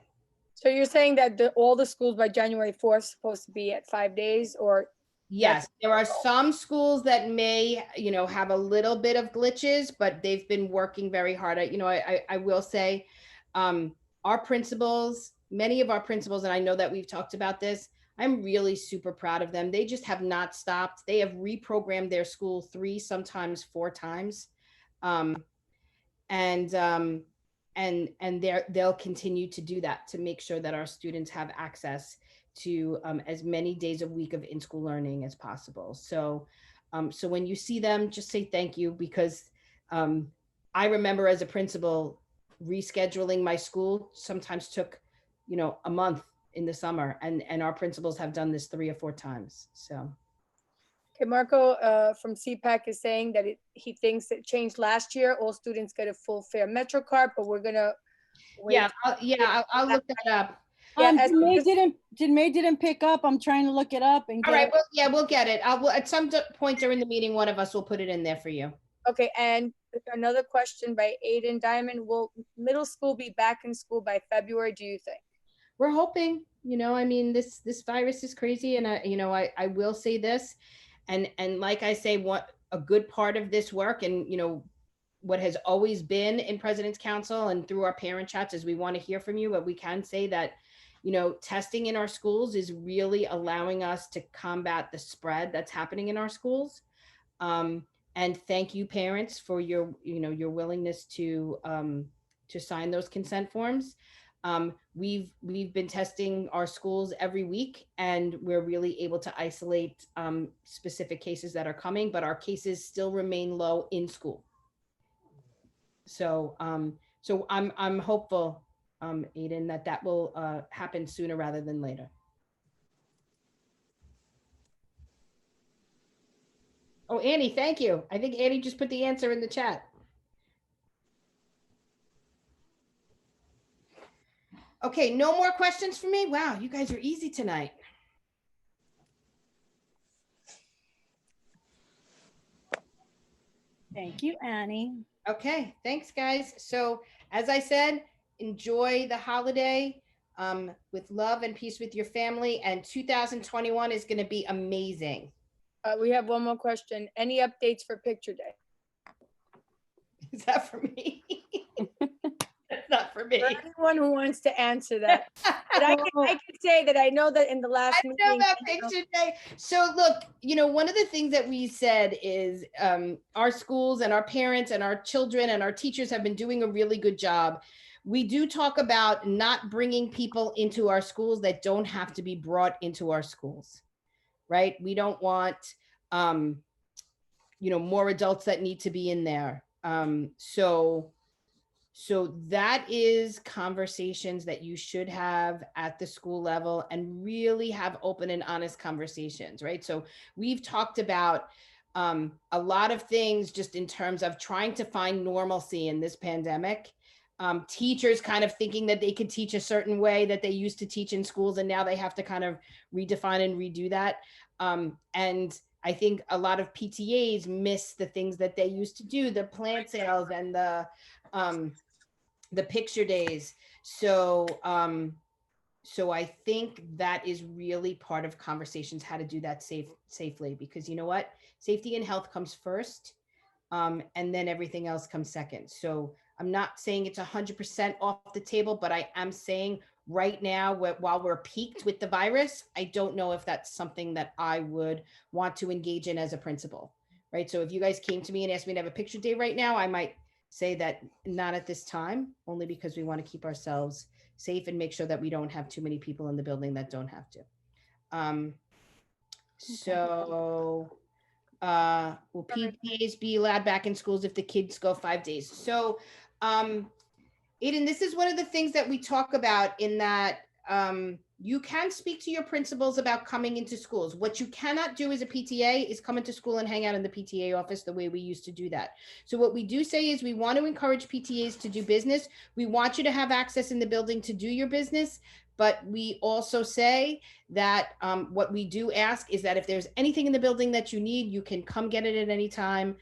So you're saying that all the schools by January 4th supposed to be at 5 days, or Yes, there are some schools that may, have a little bit of glitches, but they've been working very hard. I will say, our principals, many of our principals, and I know that we've talked about this, I'm really super proud of them. They just have not stopped. They have reprogrammed their school 3, sometimes 4 times. And they'll continue to do that to make sure that our students have access to as many days a week of in-school learning as possible. So when you see them, just say thank you, because I remember as a principal, rescheduling my school sometimes took, a month in the summer, and our principals have done this 3 or 4 times. So. Okay, Marco from CPAC is saying that he thinks it changed last year. All students get a full fare Metro card, but we're gonna wait. I'll look that up. Yeah, May didn't pick up. I'm trying to look it up and All get right, it. well, we'll get it. At some point during the meeting, one of us will put it in there for you. Okay, and another question by Aiden Diamond. Will middle school be back in school by February, do you think? We're hoping, this virus is crazy. And I will say this, and like I say, what a good part of this work, and what has always been in President's Council and through our parent chats is we want to hear from you, but we can say that, testing in our schools is really allowing us to combat the spread that's happening in our schools. And thank you, parents, for your willingness to sign those consent forms. We've been testing our schools every week, and we're really able to isolate specific cases that are coming, but our cases still remain low in school. So I'm hopeful, Aiden, that will happen sooner rather than later. Oh, Annie, thank you. I think Annie just put the answer in the chat. Okay, no more questions for me? Wow, you guys are easy tonight. Thank you, Annie. Okay, thanks, guys. So as I said, enjoy the holiday with love and peace with your family. And 2021 is going to be amazing. We have one more question. Any updates for Picture Day? Is that for me? That's not for me. For anyone who wants to answer that. But I can say that I know that in the last I know meeting. about Picture Day. So look, one of the things that we said is our schools and our parents and our children and our teachers have been doing a really good job. We do talk about not bringing people into our schools that don't have to be brought into our schools, right? We don't want, more adults that need to be in there. So that is conversations that you should have at the school level and really have open and honest conversations, right? So we've talked about a lot of things just in terms of trying to find normalcy in this pandemic. Teachers kind of thinking that they could teach a certain way that they used to teach in schools, and now they have to kind of redefine and redo that. And I think a lot of PTAs miss the things that they used to do, the plant sales and the picture days. So I think that is really part of conversations, how to do that safely, because you know what? Safety and health comes first, and then everything else comes second. So I'm not saying it's 100% off the table, but I am saying right now, while we're peaked with the virus, I don't know if that's something that I would want to engage in as a principal, right? So if you guys came to me and asked me to have a picture day right now, I might say that not at this time, only because we want to keep ourselves safe and make sure that we don't have too many people in the building that don't have to. Will PTAs be allowed back in schools if the kids go 5 days? So, Aiden, this is one of the things that we talk about, in that you can speak to your principals about coming into schools. What you cannot do as a PTA is come into school and hang out in the PTA office the way we used to do that. So what we do say is we want to encourage PTAs to do business. We want you to have access in the building to do your business. But we also say that what we do ask is that if there's anything in the building that you need, you can come get it at any time.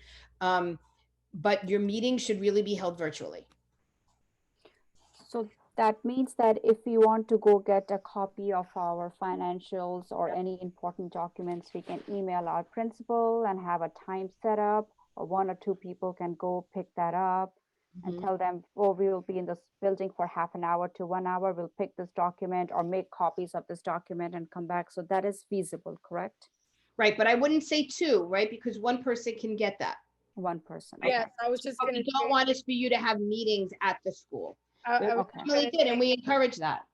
but your meeting should really be held virtually. So that means that if we want to go get a copy of our financials or any important documents, we can email our principal and have a time set up, or one or two people can go pick that up and Mhm. tell them, oh, we will be in this building for half an hour to 1 hour. We'll pick this document or make copies of this document and come back. So that is feasible, correct? Right, but I wouldn't say two, right? Because one person can get that. One person. Right. Okay. Yes, I was just What gonna we don't say, want is for you to have meetings at the school. I was Okay. just Really gonna did, and say- we encourage that.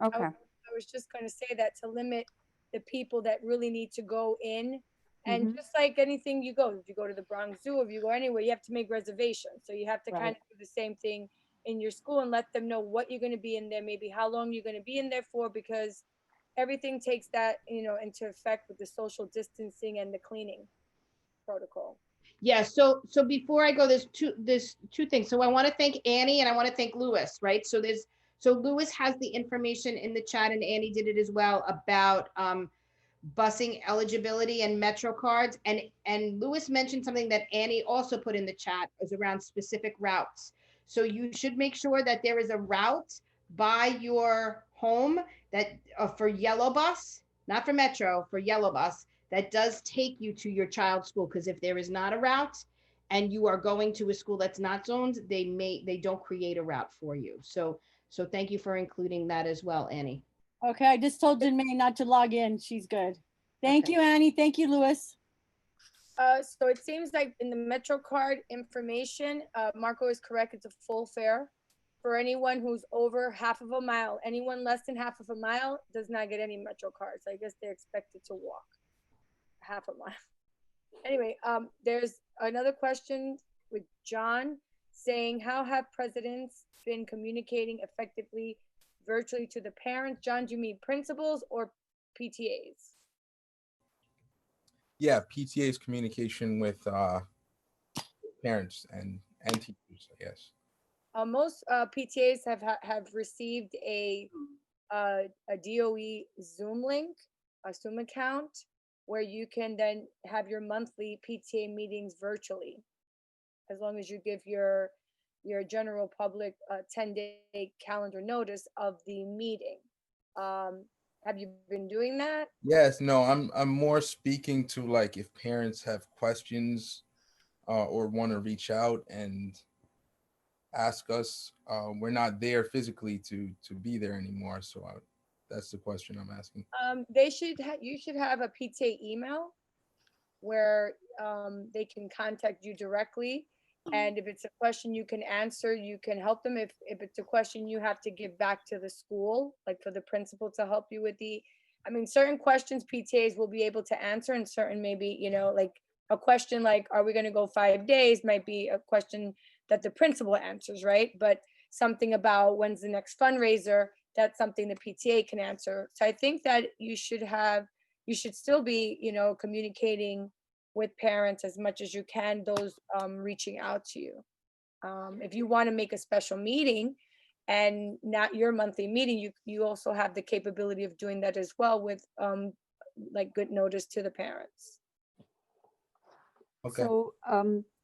Okay. I was just gonna say that to limit the people that really need to go in. And Mhm. just like anything you go, if you go to the Bronx Zoo, if you go anywhere, you have to make reservations. So you have to kind Right. of do the same thing in your school and let them know what you're gonna be in there, maybe how long you're gonna be in there for, because everything takes that, into effect with the social distancing and the cleaning protocol. Yeah, so before I go, there's two things. So I want to thank Annie and I want to thank Lewis, right? So Lewis has the information in the chat and Annie did it as well about busing eligibility and Metro cards. And Lewis mentioned something that Annie also put in the chat is around specific routes. So you should make sure that there is a route by your home that for yellow bus, not for Metro, for yellow bus, that does take you to your child's school. Because if there is not a route and you are going to a school that's not zoned, they don't create a route for you. So thank you for including that as well, Annie. Okay, I just told Jinmei not to log in. She's good. Thank Okay. you, Annie. Thank you, Louis. So it seems like in the Metro card information, Marco is correct. It's a full fare for anyone who's over half of a mile. Anyone less than half of a mile does not get any Metro cards. I guess they're expected to walk half a mile. Anyway, there's another question with John saying, how have presidents been communicating effectively virtually to the parents? John, do you mean principals or PTAs? Yeah, PTA's communication with parents and teachers, I guess. Most PTAs have received a DOE Zoom link, a Zoom account, where you can then have your monthly PTA meetings virtually, as long as you give your general public 10-day calendar notice of the meeting. Have you been doing that? Yes, no, I'm more speaking to like if parents have questions or want to reach out and ask us. We're not there physically to be there anymore, so that's the question I'm asking. You should have a PTA email where they can contact you directly. And if it's a question you can answer, you can help them. If it's a question you have to give back to the school, like for the principal to help you with certain questions PTAs will be able to answer, and certain maybe, like a question like, are we going to go 5 days, might be a question that the principal answers, right? But something about when's the next fundraiser, that's something the PTA can answer. So I think that you should still be, communicating with parents as much as you can, those reaching out to you. If you want to make a special meeting and not your monthly meeting, you also have the capability of doing that as well with like good notice to the parents. Okay. So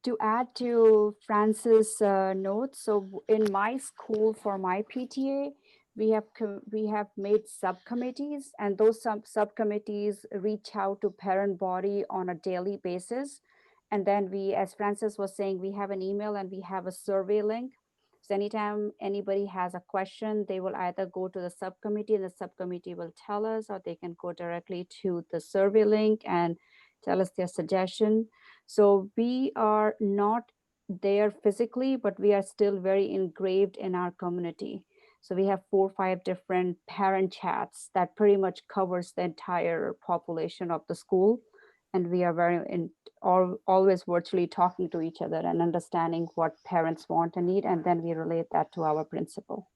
to add to Francis' notes, so in my school for my PTA, we have made subcommittees, and those subcommittees reach out to parent body on a daily basis. And then we, as Francis was saying, we have an email and we have a survey link. So anytime anybody has a question, they will either go to the subcommittee and the subcommittee will tell us, or they can go directly to the survey link and tell us their suggestion. So we are not there physically, but we are still very engraved in our community. So we have 4 or 5 different parent chats that pretty much covers the entire population of the school. And we are always virtually talking to each other and understanding what parents want and need. And then we relate that to our principal.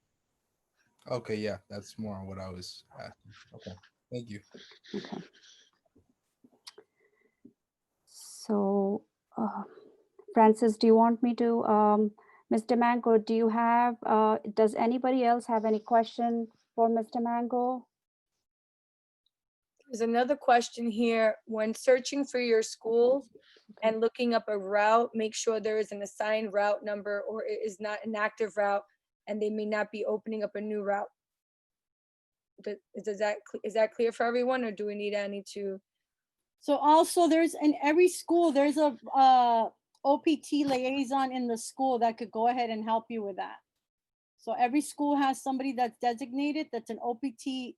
Okay, yeah, that's more what I was asking. Okay, thank you. Okay. So, Francis, do you want me to, Mr. Mango, do you have, does anybody else have any question for Mr. Mango? There's another question here. When searching for your school and looking up a route, make sure there is an assigned route number or it is not an active route and they may not be opening up a new route. Is that clear for everyone, or do we need any to? So also there's in every school, there's a OPT liaison in the school that could go ahead and help you with that. So every school has somebody that's designated, that's an OPT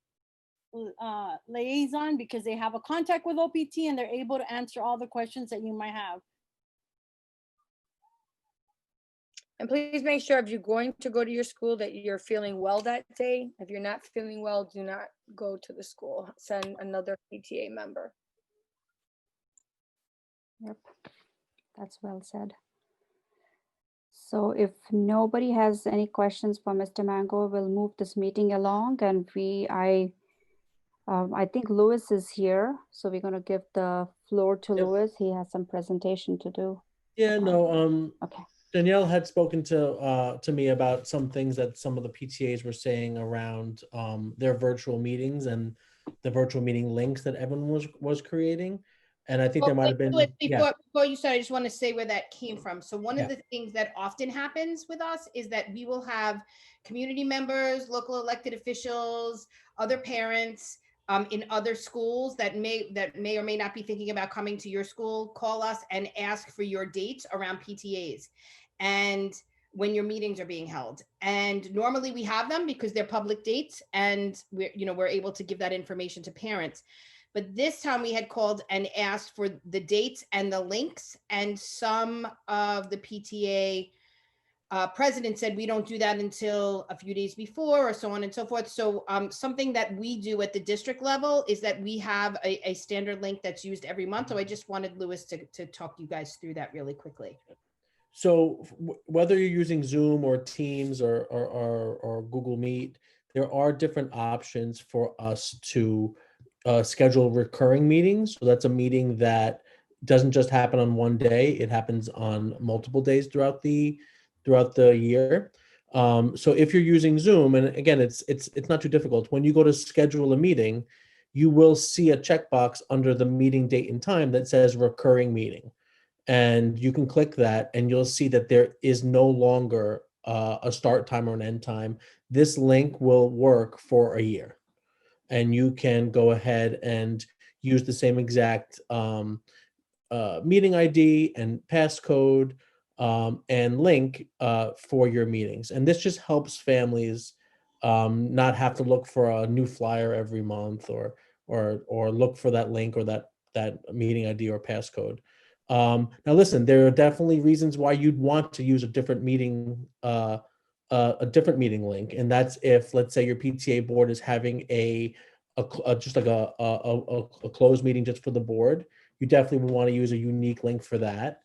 liaison, because they have a contact with OPT and they're able to answer all the questions that you might have. And please make sure if you're going to go to your school that you're feeling well that day. If you're not feeling well, do not go to the school. Send another PTA member. Yep, that's well said. So if nobody has any questions for Mr. Mango, we'll move this meeting along, and I think Louis is here, so we're going to give the floor to Yep. Louis. He has some presentation to do. Yeah, no, Okay. Danielle had spoken to me about some things that some of the PTAs were saying around their virtual meetings and the virtual meeting links that Evan was creating. And I think there might have been, Before you start, I just want to say where that came from. So one Yeah. of the things that often happens with us is that we will have community members, local elected officials, other parents in other schools that may or may not be thinking about coming to your school, call us and ask for your dates around PTAs and when your meetings are being held. And normally we have them because they're public dates, and we're able to give that information to parents. But this time we had called and asked for the dates and the links, and some of the PTA president said we don't do that until a few days before, or so on and so forth. So something that we do at the district level is that we have a standard link that's used every month. So I just wanted Louis to talk you guys through that really quickly. So whether you're using Zoom or Teams or Google Meet, there are different options for us to schedule recurring meetings. So that's a meeting that doesn't just happen on one day; it happens on multiple days throughout the year. So if you're using Zoom, and again, it's not too difficult. When you go to schedule a meeting, you will see a checkbox under the meeting date and time that says recurring meeting. And you can click that and you'll see that there is no longer a start time or an end time. This link will work for a year. And you can go ahead and use the same exact meeting ID and passcode and link for your meetings. And this just helps families not have to look for a new flyer every month or look for that link or that meeting ID or passcode. Now, listen, there are definitely reasons why you'd want to use a different meeting link, and that's if, let's say, your PTA board is having just like a closed meeting just for the board. You definitely would want to use a unique link for that.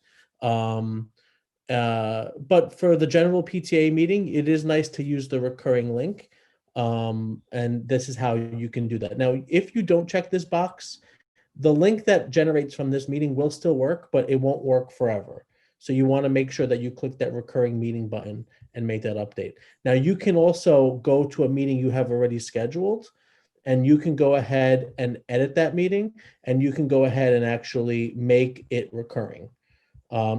But for the general PTA meeting, it is nice to use the recurring link, and this is how you can do that. Now, if you don't check this box, the link that generates from this meeting will still work, but it won't work forever. So you want to make sure that you click that recurring meeting button and make that update. Now you can also go to a meeting you have already scheduled, and you can go ahead and edit that meeting, and you can go ahead and actually make it recurring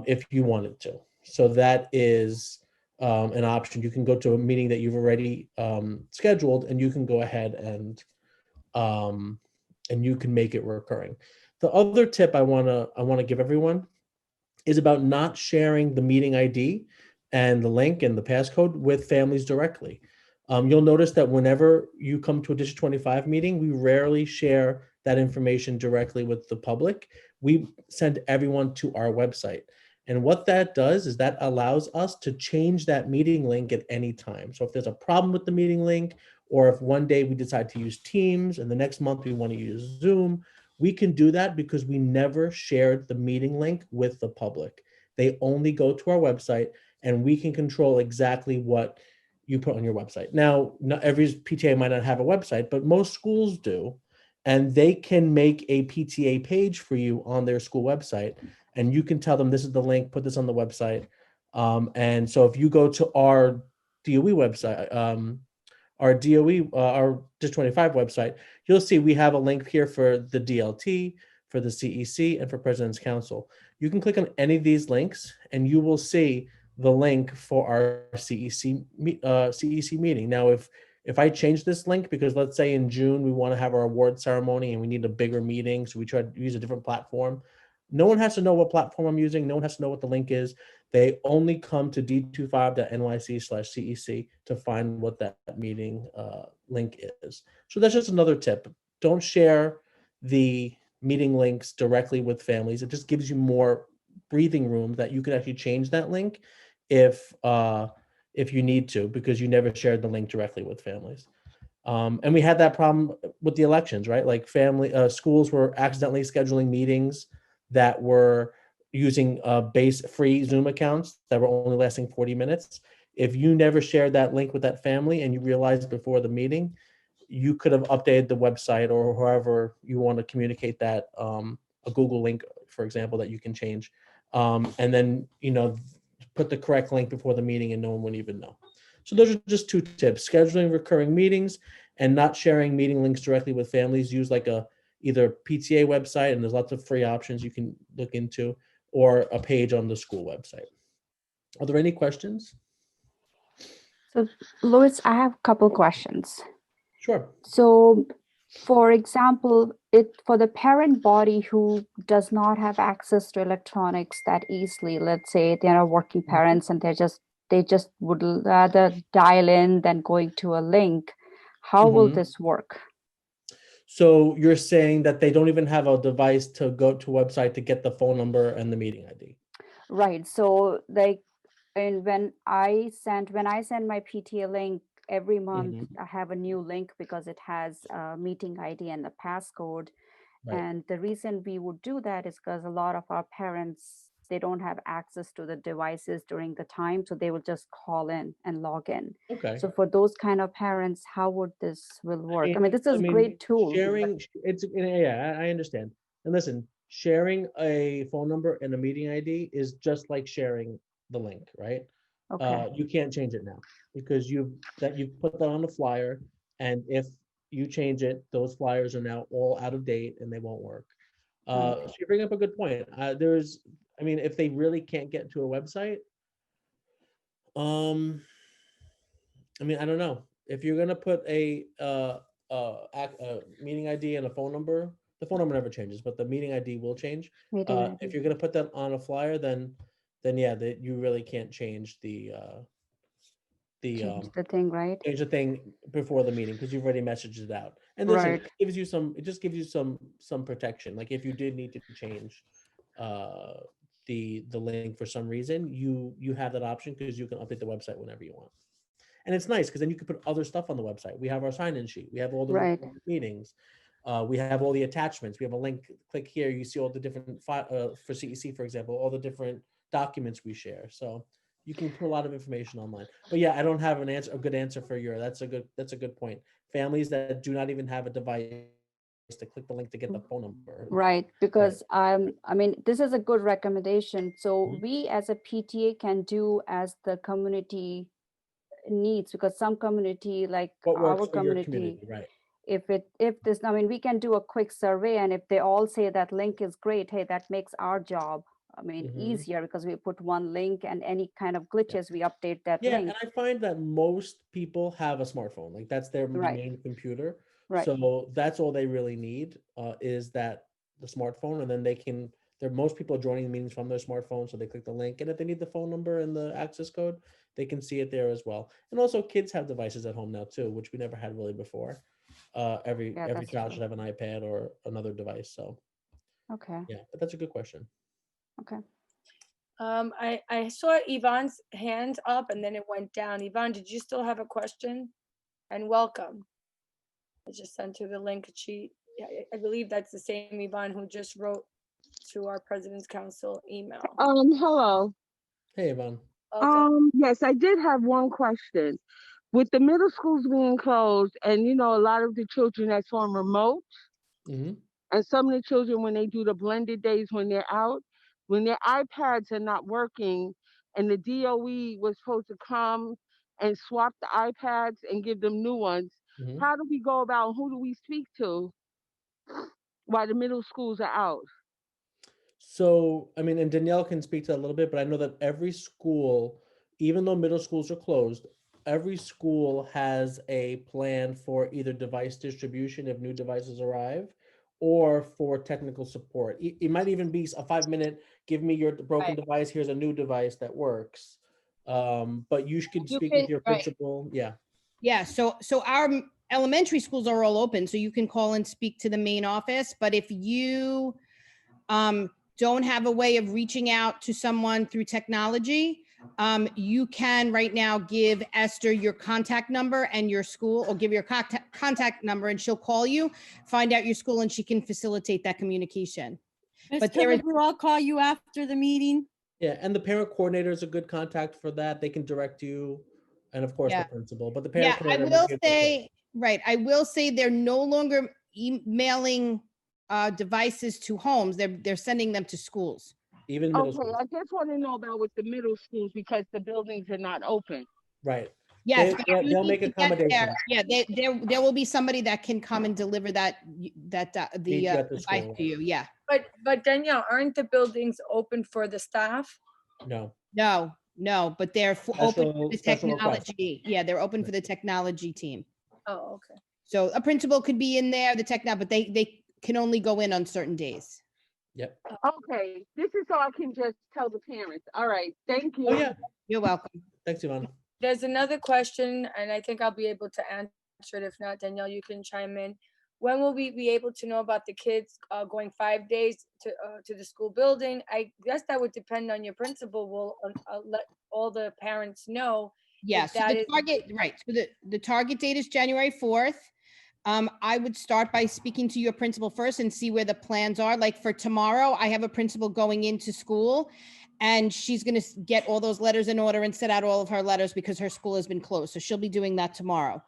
if you wanted to. So that is an option. You can go to a meeting that you've already scheduled, and you can go ahead and you can make it recurring. The other tip I want to give everyone is about not sharing the meeting ID and the link and the passcode with families directly. You'll notice that whenever you come to a District 25 meeting, we rarely share that information directly with the public. We send everyone to our website. And what that does is that allows us to change that meeting link at any time. So if there's a problem with the meeting link, or if one day we decide to use Teams and the next month we want to use Zoom, we can do that because we never shared the meeting link with the public. They only go to our website, and we can control exactly what you put on your website. Now, not every PTA might not have a website, but most schools do, and they can make a PTA page for you on their school website, and you can tell them this is the link, put this on the website. And so if you go to our DOE website, our DOE, our District 25 website, you'll see we have a link here for the DLT, for the CEC, and for President's Council. You can click on any of these links and you will see the link for our CEC meeting. Now, if I change this link, because let's say in June we want to have our award ceremony and we need a bigger meeting, so we try to use a different platform, no one has to know what platform I'm using. No one has to know what the link is. They only come to d25.nyc/CEC to find what that meeting link is. So that's just another tip. Don't share the meeting links directly with families. It just gives you more breathing room that you can actually change that link if you need to, because you never shared the link directly with families. And we had that problem with the elections, right? Like schools were accidentally scheduling meetings that were using base free Zoom accounts that were only lasting 40 minutes. If you never shared that link with that family and you realized before the meeting, you could have updated the website or however you want to communicate that, a Google link, for example, that you can change. And then, put the correct link before the meeting and no one would even know. So those are just two tips: scheduling recurring meetings and not sharing meeting links directly with families. Use like either PTA website, and there's lots of free options you can look into, or a page on the school website. Are there any questions? So, Louis, I have a couple questions. Sure. So, for example, for the parent body who does not have access to electronics that easily, let's say they are working parents and they just would rather dial in than going to a link, how will this work? So you're saying that they don't even have a device to go to a website to get the phone number and the meeting ID? Right. So when I send my PTA link every month, I have a new link because it has a meeting ID and the passcode. Right. And the reason we would do that is because a lot of our parents, they don't have access to the devices during the time, so they will just call in and log in. Okay. So for those kind of parents, how would this will work? I mean, this is a great tool. Sharing, I understand. And listen, sharing a phone number and a meeting ID is just like sharing the link, right? Okay. You can't change it now because you've put that on the flyer, and if you change it, those flyers are now all out of date and they won't work. So you bring up a good point. If they really can't get to a website, I don't know. If you're gonna put a meeting ID and a phone number, the phone number never changes, but the meeting ID will change. If you're gonna put that on a flyer, then yeah, that you really can't change change the thing, right? change the thing before the meeting because you've already messaged it out. And listen, Right. it just gives you some protection. Like if you did need to change the link for some reason, you have that option because you can update the website whenever you want. And it's nice because then you can put other stuff on the website. We have our sign-in sheet. We have all the Right. meetings. We have all the attachments. We have a link. Click here. You see all the different for CEC, for example, all the different documents we share. So you can put a lot of information online. But yeah, I don't have a good answer for you. That's a good point. Families that do not even have a device to click the link to get the phone number. Right, because this is a good recommendation. So we as a PTA can do as the community needs, because some community, like What works our for your community, right? we can do a quick survey, and if they all say that link is great, hey, that makes our job easier, because we put one link and any kind of glitches, we update that link. And I find that most people have a smartphone. Like that's their main computer. Right. So that's all they really need is the smartphone, and then most people are joining the meetings from their smartphone, so they click the link, and if they need the phone number and the access code, they can see it there as well. And also kids have devices at home now too, which we never had really before. Every child should have an iPad or another device. So okay. Yeah, but that's a good question. Okay. I saw Yvonne's hand up and then it went down. Yvonne, did you still have a question? And welcome. I just sent her the link. I believe that's the same Yvonne who just wrote to our President's Council email. Hello. Hey, Yvonne. Welcome. Yes, I did have one question. With the middle schools being closed, and a lot of the children that's on remote, and some of the children, when they do the blended days when they're out, when their iPads are not working, and the DOE was supposed to come and swap the iPads and give them new ones. Mhm. How do we go about, who do we speak to while the middle schools are out? So, I mean, and Danielle can speak to that a little bit, but I know that every school, even though middle schools are closed, every school has a plan for either device distribution if new devices arrive, or for technical support. It might even be a 5-minute, give me your broken Right. device, here's a new device that works. But you could You speak can- with your right. principal, yeah. Yeah, so our elementary schools are all open, so you can call and speak to the main office. But if you don't have a way of reaching out to someone through technology, you can right now give Esther your contact number and your school, or give your contact number, and she'll call you, find out your school, and she can facilitate that communication. Ms. But there is- Killebrew, I'll call you after the meeting. Yeah, and the parent coordinator is a good contact for that. They can direct you, and of course, Yeah. the principal, but the Yeah, parent I coordinator. will gives you- say, right, I will say they're no longer emailing devices to homes. They're sending them to schools. Even middle Okay, school, I just want to know about with the middle schools because the buildings are not open. right. Yes, They- but they'll- you they'll need make to get there. accommodations. Yeah, there will be somebody that can come and deliver the Meet you at the device school. to you. Yeah. But Danielle, aren't the buildings open for the staff? No, No, but they're open for the Special request. technology. Yeah, they're open for the technology team. Oh, okay. So a principal could be in there, but they can only go in on certain days. yep. Okay, this is so I can just tell the parents. All right, thank you. Oh, yeah. You're welcome. Thanks, Yvonne. There's another question, and I think I'll be able to answer it. If not, Danielle, you can chime in. When will we be able to know about the kids going 5 days to the school building? I guess that would depend on your principal. Will let all the parents know. Yeah, if so that the is- target, right, so the target date is January 4th. I would start by speaking to your principal first and see where the plans are. Like for tomorrow, I have a principal going into school, and she's gonna get all those letters in order and set out all of her letters because her school has been closed. So she'll be doing that tomorrow.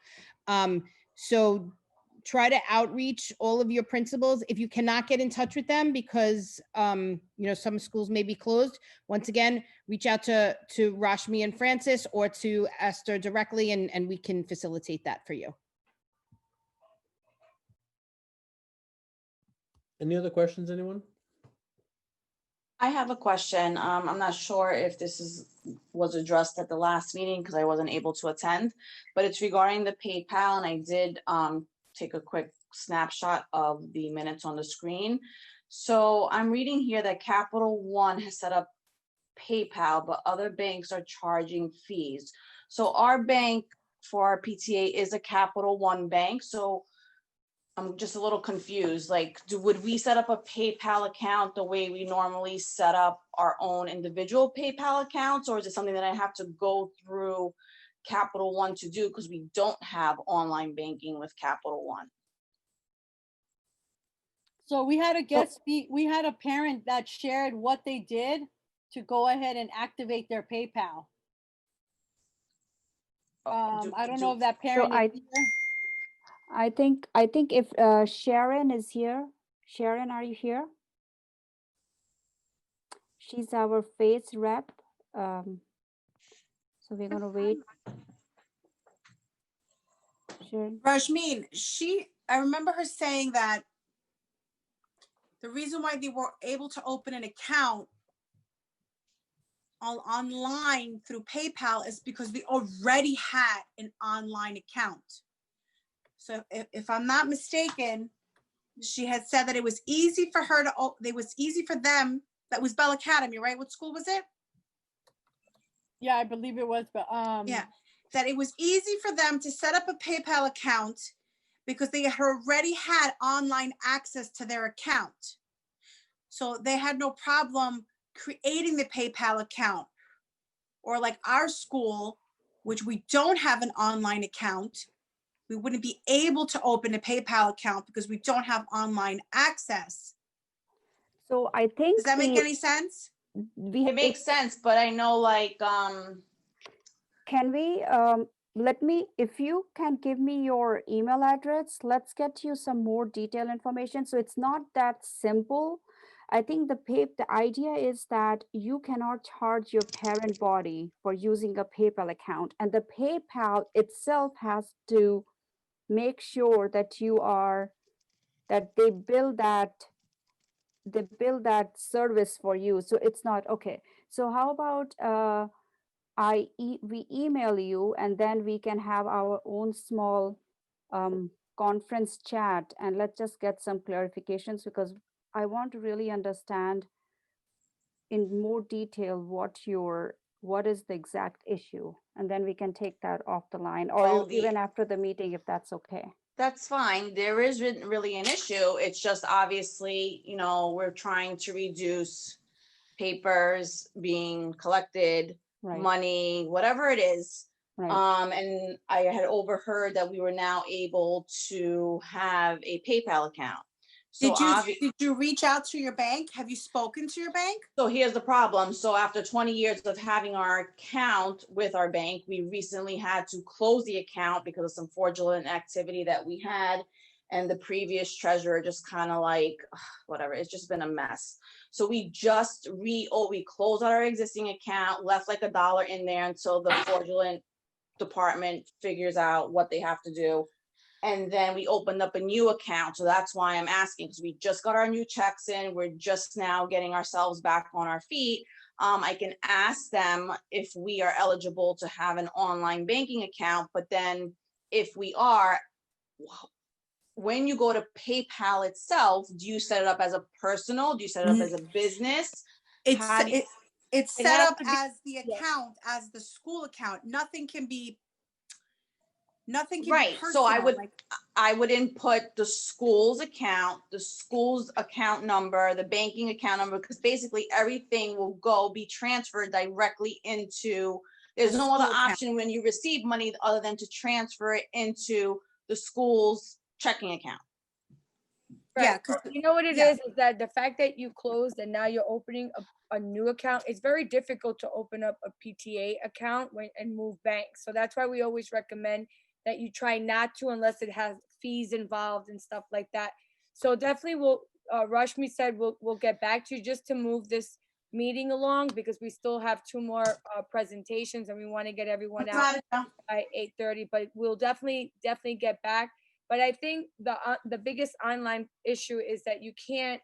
So try to outreach all of your principals. If you cannot get in touch with them because, some schools may be closed, once again, reach out to Rashmi and Francis or to Esther directly, and we can facilitate that for you. Any other questions, anyone? I have a question. I'm not sure if this was addressed at the last meeting because I wasn't able to attend, but it's regarding the PayPal, and I did take a quick snapshot of the minutes on the screen. So I'm reading here that Capital One has set up PayPal, but other banks are charging fees. So our bank for our PTA is a Capital One bank. So I'm just a little confused. Like, would we set up a PayPal account the way we normally set up our own individual PayPal accounts? Or is it something that I have to go through Capital One to do because we don't have online banking with Capital One? So we had a we had a parent that shared what they did to go ahead and activate their PayPal. I don't know if that parent is here. I think if Sharon is here, Sharon, are you here? She's our FACE rep. So we're gonna wait. Sharon. Rashmin, I remember her saying that the reason why they were able to open an account online through PayPal is because they already had an online account. So if I'm not mistaken, she had said that it was easy for her it was easy for them. That was Bell Academy, right? What school was it? Yeah, I believe it was, but yeah, that it was easy for them to set up a PayPal account because they had already had online access to their account. So they had no problem creating the PayPal account. Or like our school, which we don't have an online account, we wouldn't be able to open a PayPal account because we don't have online access. So I think Does that make any sense? It makes sense, but I know like can we if you can give me your email address, let's get you some more detailed information. So it's not that simple I think the idea is that you cannot charge your parent body for using a PayPal account, and the PayPal itself has to make sure that that they build that service for you. So it's not okay. So how about we email you, and then we can have our own small conference chat, and let's just get some clarifications, because I want to really understand in more detail what is the exact issue, and then we can take that off the line, or Well, even after the meeting, if that's okay. That's fine. There isn't really an issue. It's just obviously, we're trying to reduce papers being collected, Right. money, whatever it is. Right. And I had overheard that we were now able to have a PayPal account. So Did you reach out to your bank? Have you spoken to your bank? So here's the problem. So after 20 years of having our account with our bank, we recently had to close the account because of some fraudulent activity that we had. And the previous treasurer just kind of like, whatever, it's just been a mess. So we just we closed out our existing account, left like $1 in there until the fraudulent department figures out what they have to do. And then we opened up a new account. So that's why I'm asking, because we just got our new checks in. We're just now getting ourselves back on our feet. I can ask them if we are eligible to have an online banking account. But then if we are, when you go to PayPal itself, do you set it up as a personal? Do you set it up as a business? It's set up as the account, as the school account. Nothing can be right. personal. So I would input the school's account number, the banking account number, because basically everything will be transferred directly into, there's no other option when you receive money other than to transfer it into the school's checking account. Right. Yeah, 'cause- You know what it is that the fact that you closed and now you're opening a new account, it's very difficult to open up a PTA account and move banks. So that's why we always recommend that you try not to, unless it has fees involved and stuff like that. So definitely Rashmi said we'll get back to you just to move this meeting along, because we still have 2 more presentations and we want to get everyone out by 8:30, but we'll definitely get back. But I think the biggest online issue is that you can't,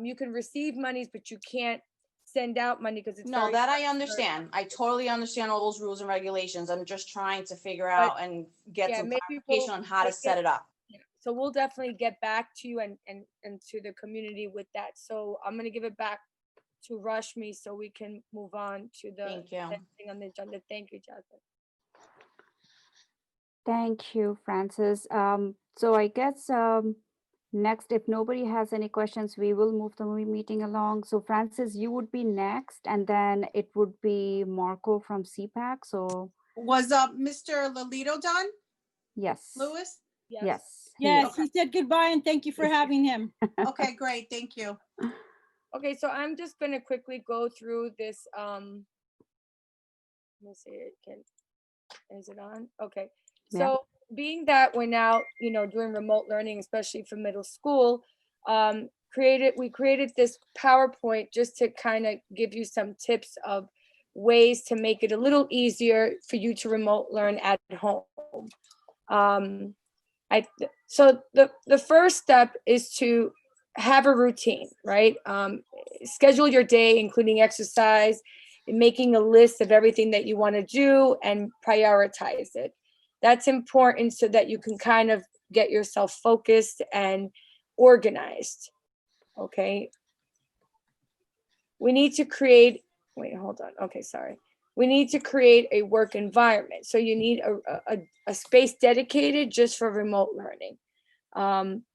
you can receive monies, but you can't send out money because it's No, that I understand. I totally understand all those rules and regulations. I'm just trying to figure out and get some clarification on how to set it up. So we'll definitely get back to you and to the community with that. So I'm gonna give it back to Rashmi so we can move on to the Thank you. next thing on the agenda. Thank you, Jasmine. Thank you, Francis. So I guess next, if nobody has any questions, we will move the meeting along. So Francis, you would be next, and then it would be Marco from CPAC. So was Mr. Lolito done? Yes. Lewis? Yes. Yes, he said goodbye and thank you for having him. Okay, great. Thank you. Okay, so I'm just gonna quickly go through this. Let me see, is it on? Okay. Yeah. So being that we're now, doing remote learning, especially for middle school, we created this PowerPoint just to kind of give you some tips of ways to make it a little easier for you to remote learn at home. So the first step is to have a routine, right? Schedule your day, including exercise, and making a list of everything that you want to do and prioritize it. That's important so that you can kind of get yourself focused and organized. Okay. We need to create, We need to create a work environment. So you need a space dedicated just for remote learning.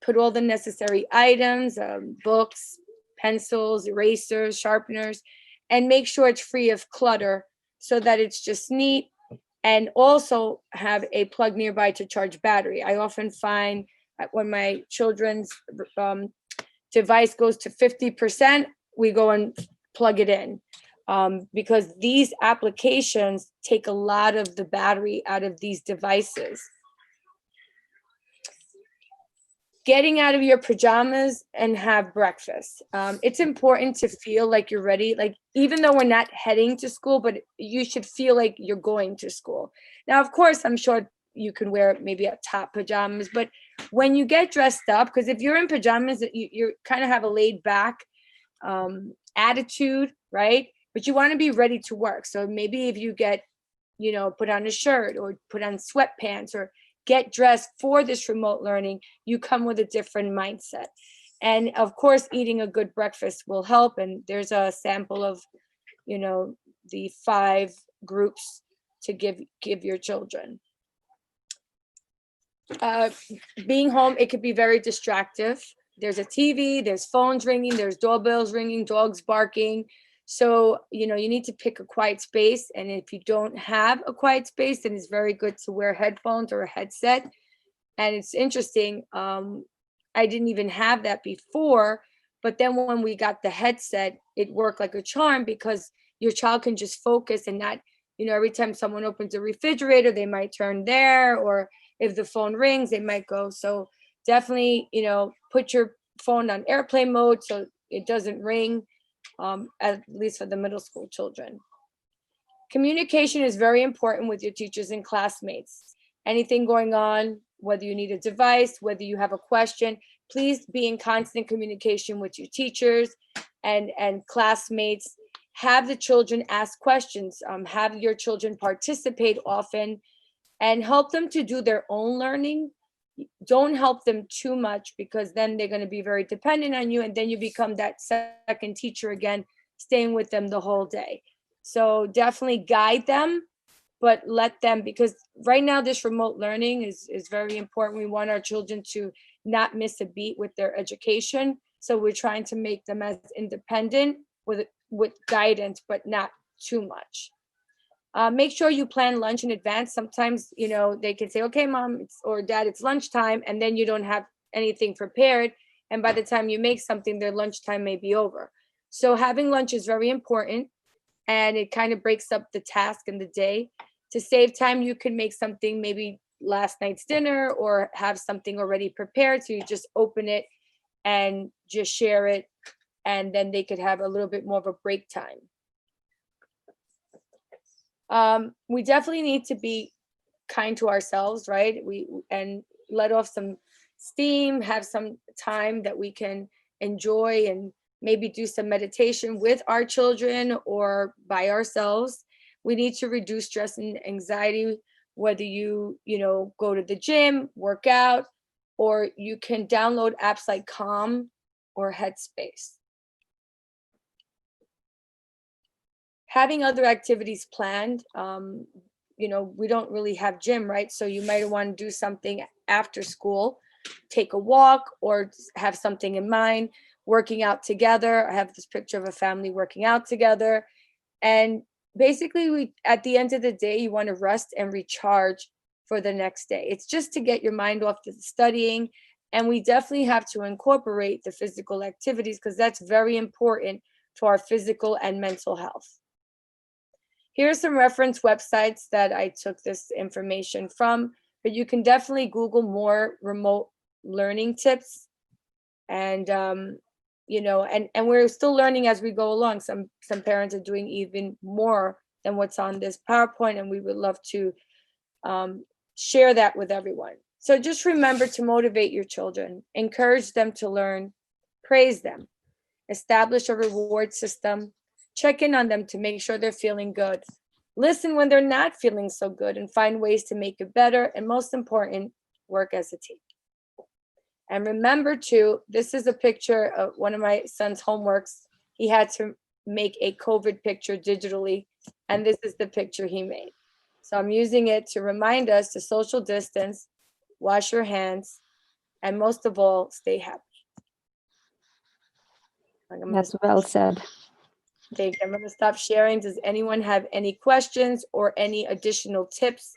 Put all the necessary items, books, pencils, erasers, sharpeners, and make sure it's free of clutter so that it's just neat. And also have a plug nearby to charge battery. I often find that when my children's device goes to 50%, we go and plug it in, because these applications take a lot of the battery out of these devices. getting out of your pajamas and have breakfast. It's important to feel like you're ready, like even though we're not heading to school, but you should feel like you're going to school. Now, of course, I'm sure you can wear maybe a top pajamas, but when you get dressed up, because if you're in pajamas, you kind of have a laid back attitude, right? But you want to be ready to work. So maybe if you get, put on a shirt or put on sweatpants or get dressed for this remote learning, you come with a different mindset. And of course, eating a good breakfast will help. And there's a sample of, the 5 groups to give your children. Being home, it could be very distractive. There's a TV, there's phones ringing, there's doorbells ringing, dogs barking. So, you need to pick a quiet space. And if you don't have a quiet space, then it's very good to wear headphones or a headset. And it's interesting. I didn't even have that before, but then when we got the headset, it worked like a charm because your child can just focus and not, every time someone opens a refrigerator, they might turn there, or if the phone rings, they might go. So definitely, put your phone on airplane mode so it doesn't ring. At least for the middle school children. Communication is very important with your teachers and classmates. Anything going on, whether you need a device, whether you have a question, please be in constant communication with your teachers and classmates. Have the children ask questions, have your children participate often, and help them to do their own learning. Don't help them too much because then they're going to be very dependent on you, and then you become that second teacher again, staying with them the whole day. So definitely guide them, but let them, because right now this remote learning is very important. We want our children to not miss a beat with their education. So we're trying to make them as independent with guidance, but not too much. Make sure you plan lunch in advance. Sometimes, they can say, okay, mom or dad, it's lunchtime, and then you don't have anything prepared. And by the time you make something, their lunchtime may be over. So having lunch is very important, and it kind of breaks up the task in the day. To save time, you can make something, maybe last night's dinner, or have something already prepared. So you just open it and just share it, and then they could have a little bit more of a break time. We definitely need to be kind to ourselves, right? And let off some steam, have some time that we can enjoy, and maybe do some meditation with our children or by ourselves. We need to reduce stress and anxiety, whether you go to the gym, work out, or you can download apps like Calm or Headspace. Having other activities planned, we don't really have gym, right? So you might want to do something after school, take a walk, or have something in mind, working out together. I have this picture of a family working out together. And basically, at the end of the day, you want to rest and recharge for the next day. It's just to get your mind off the studying. And we definitely have to incorporate the physical activities because that's very important for our physical and mental health. Here are some reference websites that I took this information from, but you can definitely Google more remote learning tips. And, and we're still learning as we go along. Some parents are doing even more than what's on this PowerPoint, and we would love to share that with everyone. So just remember to motivate your children, encourage them to learn, praise them, establish a reward system, check in on them to make sure they're feeling good. Listen when they're not feeling so good and find ways to make it better. And most important, work as a team. And remember too, this is a picture of one of my son's homeworks. He had to make a COVID picture digitally, and this is the picture he made. So I'm using it to remind us to social distance, wash your hands, and most of all, stay happy. That's well said. Okay, I'm going to stop sharing. Does anyone have any questions or any additional tips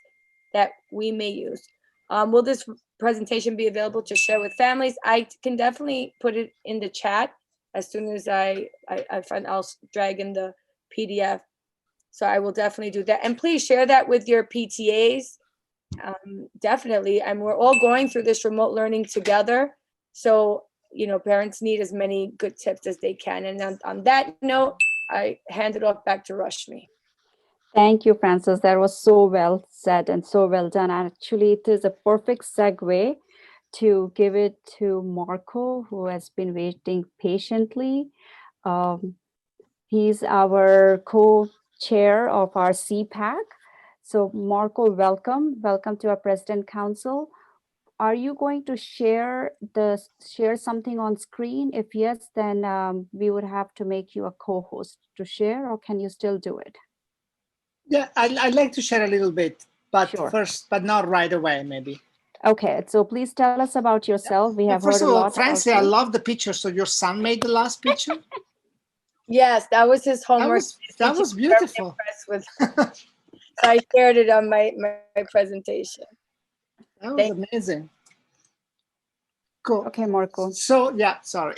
that we may use? Will this presentation be available to share with families? I can definitely put it in the chat as soon as I find. I'll drag in the PDF. So I will definitely do that. And please share that with your PTAs. Definitely. And we're all going through this remote learning together. So, parents need as many good tips as they can. And on that note, I hand it off back to Rashmi. Thank you, Francis. That was so well said and so well done. Actually, it is a perfect segue to give it to Marco, who has been waiting patiently. He's our co-chair of our CPAC. So Marco, welcome. Welcome to our President Council. Are you going to share something on screen? If yes, then we would have to make you a co-host to share, or can you still do it? Yeah, I'd like to share a little bit, but Sure. first, but not right away, maybe. Okay, so please tell us about yourself. We have First heard of a all, lot Francie, about I you. love the picture. So your son made the last picture? Yes, that was his homework. That was beautiful. With. So I shared it on my presentation. That was amazing. Cool. Okay, Marco. So yeah, sorry.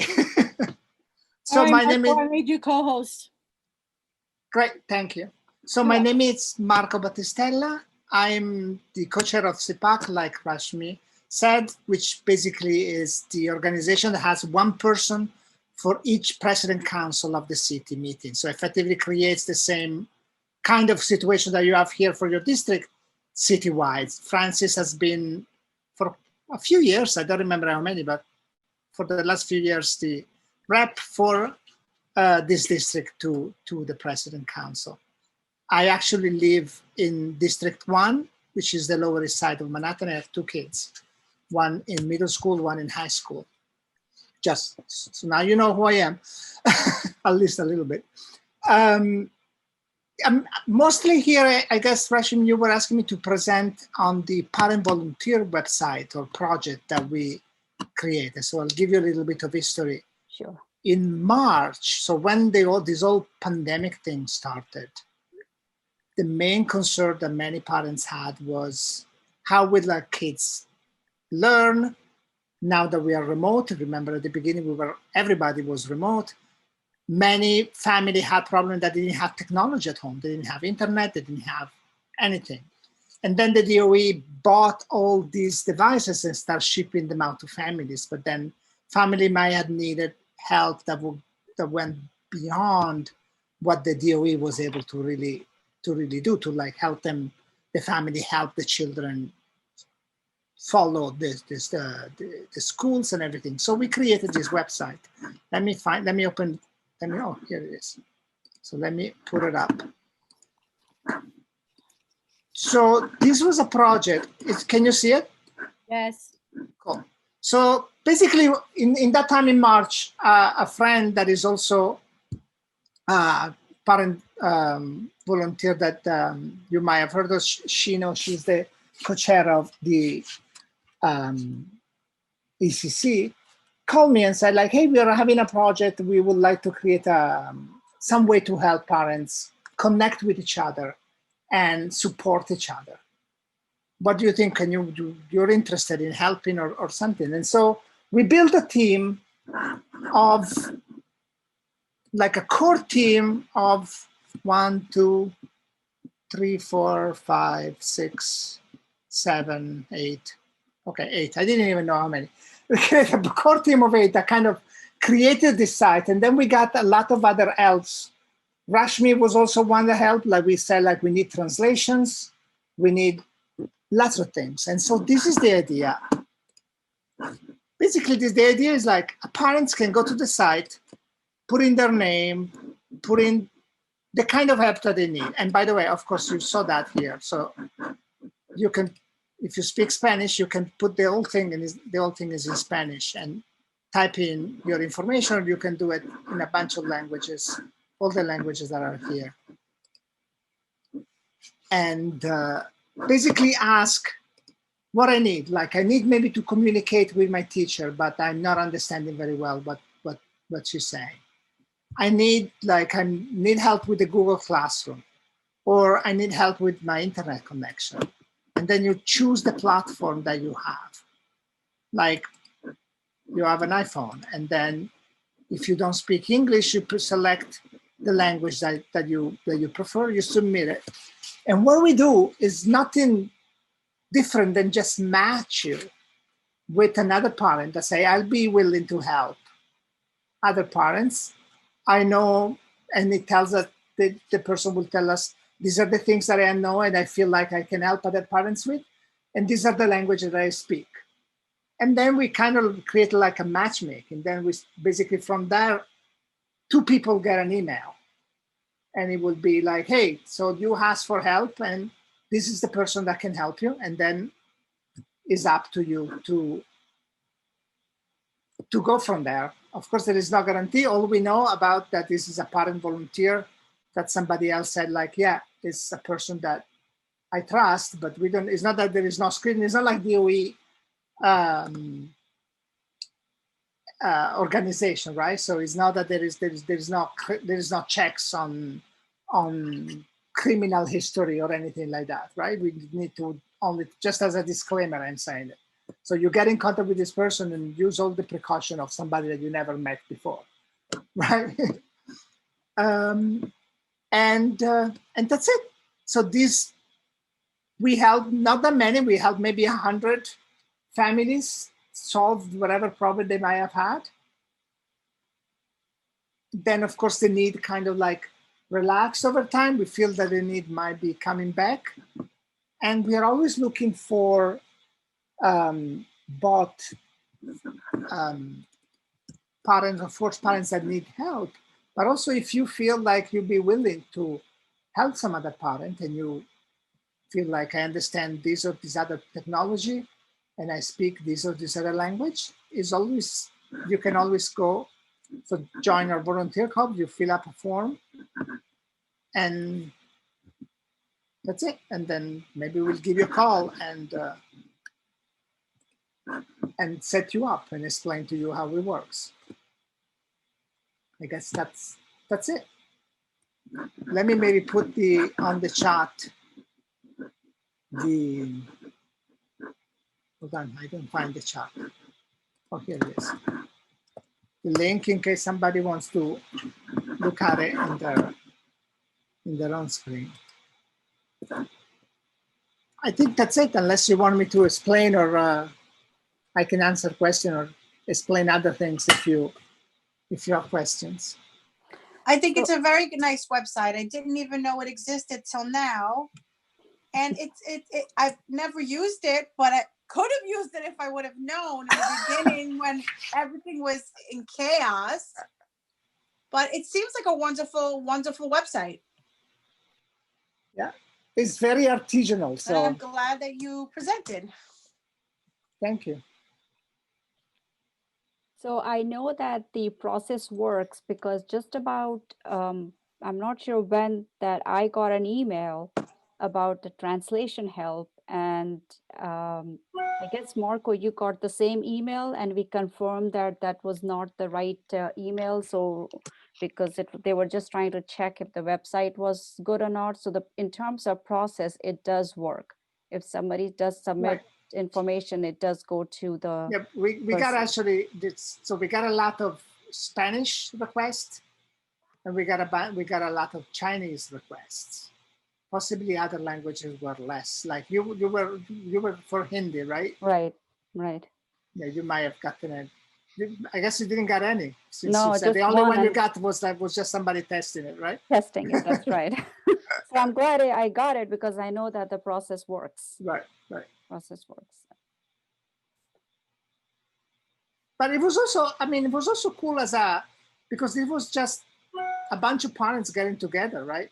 So All right, my name Marco, is. I made you co-host. Great, thank you. So my name is Marco Battistella. I'm the co-chair of CPAC, like Rashmi said, which basically is the organization that has one person for each president council of the city meeting. So effectively creates the same kind of situation that you have here for your district citywide. Francis has been for a few years, I don't remember how many, but for the last few years, the rep for this district to the president council. I actually live in District 1, which is the Lower East Side of Manhattan. I have two kids, one in middle school, one in high school. Just so now you know who I am, at least a little bit. I'm mostly here, I guess, Rashmi, you were asking me to present on the Parent Volunteer website or project that we created. So I'll give you a little bit of history. Sure. In March, so when this whole pandemic thing started, the main concern that many parents had was how will our kids learn now that we are remote? Remember at the beginning, everybody was remote. Many family had problems that they didn't have technology at home. They didn't have internet, they didn't have anything. And then the DOE bought all these devices and started shipping them out to families. But then family might have needed help that went beyond what the DOE was able to really do, to like help them, the family help the children follow the schools and everything. So we created this website. Oh, here it is. So let me put it up. So this was a project. Can you see it? Yes. Cool. So basically, in that time in March, a friend that is also a parent volunteer that you might have heard of, Shino, she's the co-chair of the ECC, called me and said, like, hey, we are having a project. We would like to create some way to help parents connect with each other and support each other. What do you think? You're interested in helping or something? And so we built a team of, like a core team of 1, 2, 3, 4, 5, 6, 7, 8. Okay, 8. I didn't even know how many. We created a core team of 8 that kind of created this site. And then we got a lot of other helps. Rashmi was also one that helped. Like we said, like we need translations. We need lots of things. And so this is the idea. Basically, the idea is like parents can go to the site, put in their name, put in the kind of help that they need. And by the way, of course, you saw that here. So you can, if you speak Spanish, you can put the whole thing, and the whole thing is in Spanish, and type in your information. You can do it in a bunch of languages, all the languages that are here. And basically ask what I need. Like I need maybe to communicate with my teacher, but I'm not understanding very well what she's saying. I need help with the Google Classroom, or I need help with my internet connection. And then you choose the platform that you have. Like you have an iPhone, and then if you don't speak English, you select the language that you prefer, you submit it. And what we do is nothing different than just match you with another parent that say, I'll be willing to help other parents. I know, and it tells us, the person will tell us, these are the things that I know and I feel like I can help other parents with. And these are the languages that I speak. And then we kind of create like a matchmaking. Then we basically from there, two people get an email. And it would be like, hey, so you asked for help and this is the person that can help you. And then it's up to you to go from there. Of course, there is no guarantee. All we know about that this is a parent volunteer that somebody else said like, yeah, it's a person that I trust, but we don't, it's not that there is no screening. It's not like DOE organization, right? So it's not that there is no checks on criminal history or anything like that, right? We need to only, just as a disclaimer, I'm saying it. So you get in contact with this person and use all the precaution of somebody that you never met before, right? And that's it. So this, we help not that many. We help maybe 100 families solve whatever problem they might have had. Then, of course, the need kind of like relax over time. We feel that the need might be coming back, and we are always looking for both parents or forced parents that need help, but also if you feel like you'd be willing to help some other parent and you feel like I understand this or this other technology and I speak this or this other language, is always, you can always go, so join our volunteer club, you fill up a form and that's it. And then maybe we'll give you a call and set you up and explain to you how it works. I guess that's it. Let me maybe put on the chat hold on, I don't find the chat. Oh, here it is. The link in case somebody wants to look at it in their own screen. I think that's it, unless you want me to explain or I can answer question or explain other things if you have questions. I think it's a very nice website. I didn't even know it existed till now. And I've never used it, but I could have used it if I would have known in the beginning when everything was in chaos. But it seems like a wonderful, wonderful website. Yeah, it's very artisanal. So and I'm glad that you presented. Thank you. So I know that the process works because just about, I'm not sure when that I got an email about the translation help. And I guess, Marco, you got the same email and we confirmed that that was not the right email. So because they were just trying to check if the website was good or not. So in terms of process, it does work. If somebody does submit information, it does go to the we got actually this, so we got a lot of Spanish requests and we got a lot of Chinese requests. Possibly other languages were less. Like you were for Hindi, right? Right. Yeah, you might have gotten it. I guess you didn't get any. Since no, you said the only one you got was just somebody testing it, right? Testing it, that's right. So I'm glad I got it because I know that the process works. Right. Process works. But it was also, cool because it was just a bunch of parents getting together, right?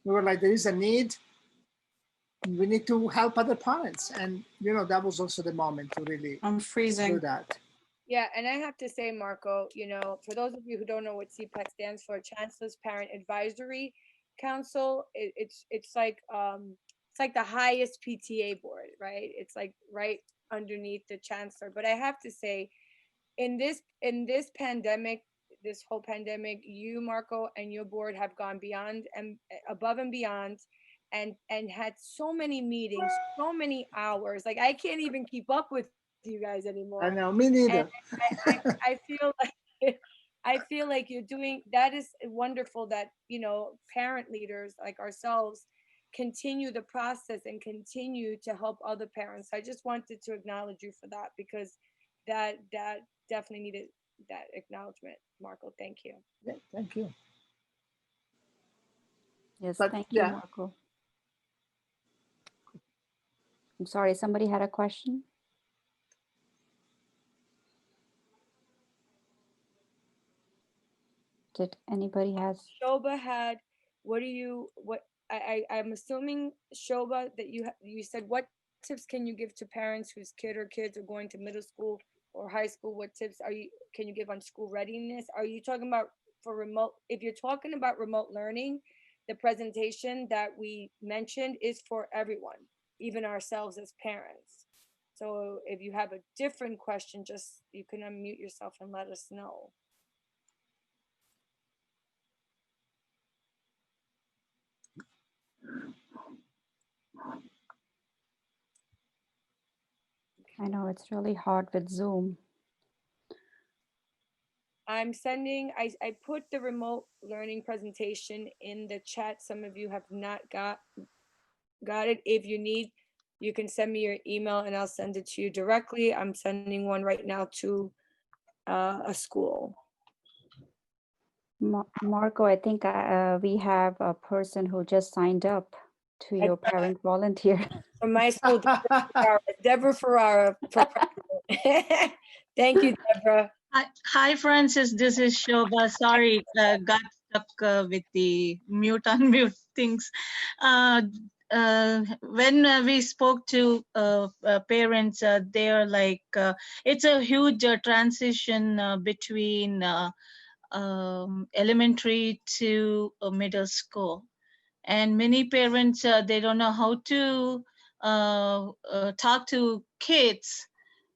We were like, there is a need. We need to help other parents. And, that was also the moment to really do that. Yeah, and I have to say, Marco, for those of you who don't know what CPAC stands for, Chancellor's Parent Advisory Council, it's like the highest PTA board, right? It's like right underneath the chancellor. But I have to say, in this pandemic, this whole pandemic, you, Marco, and your board have gone beyond and above and beyond, and had so many meetings, so many hours. Like I can't even keep up with you guys anymore. I know, me neither. I feel like you're doing, that is wonderful that, parent leaders like ourselves continue the process and continue to help other parents. I just wanted to acknowledge you for that, because that definitely needed that acknowledgement. Marco, thank you. Yeah, thank you. Yes, But thank you, yeah. Marco. I'm sorry, somebody had a question? Did anybody has? Shoba had, I'm assuming, Shoba, that you said, what tips can you give to parents whose kid or kids are going to middle school or high school? What tips can you give on school readiness? Are you talking about for remote? If you're talking about remote learning, the presentation that we mentioned is for everyone, even ourselves as parents. So if you have a different question, just you can unmute yourself and let us know. I know it's really hard with Zoom. I'm sending, I put the remote learning presentation in the chat. Some of you have not got it. If you need, you can send me your email and I'll send it to you directly. I'm sending one right now to a school. Marco, I think we have a person who just signed up to your parent volunteer. From my school, Deborah Ferrara. For president. Thank you, Deborah. Hi, Francis. This is Shobha. Sorry, got stuck with the mute unmute things. When we spoke to parents, they are like, it's a huge transition between elementary to middle school. And many parents, they don't know how to talk to kids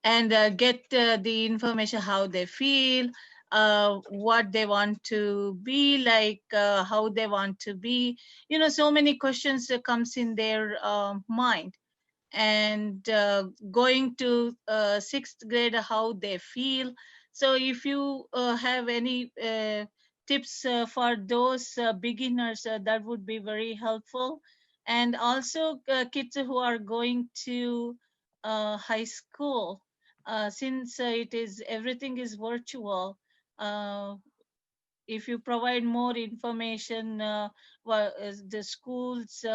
and get the information, how they feel, what they want to be like, how they want to be. You know, so many questions that comes in their mind. And going to sixth grade, how they feel. So if you have any tips for those beginners, that would be very helpful. And also kids who are going to high school, since everything is virtual, if you provide more information, the schools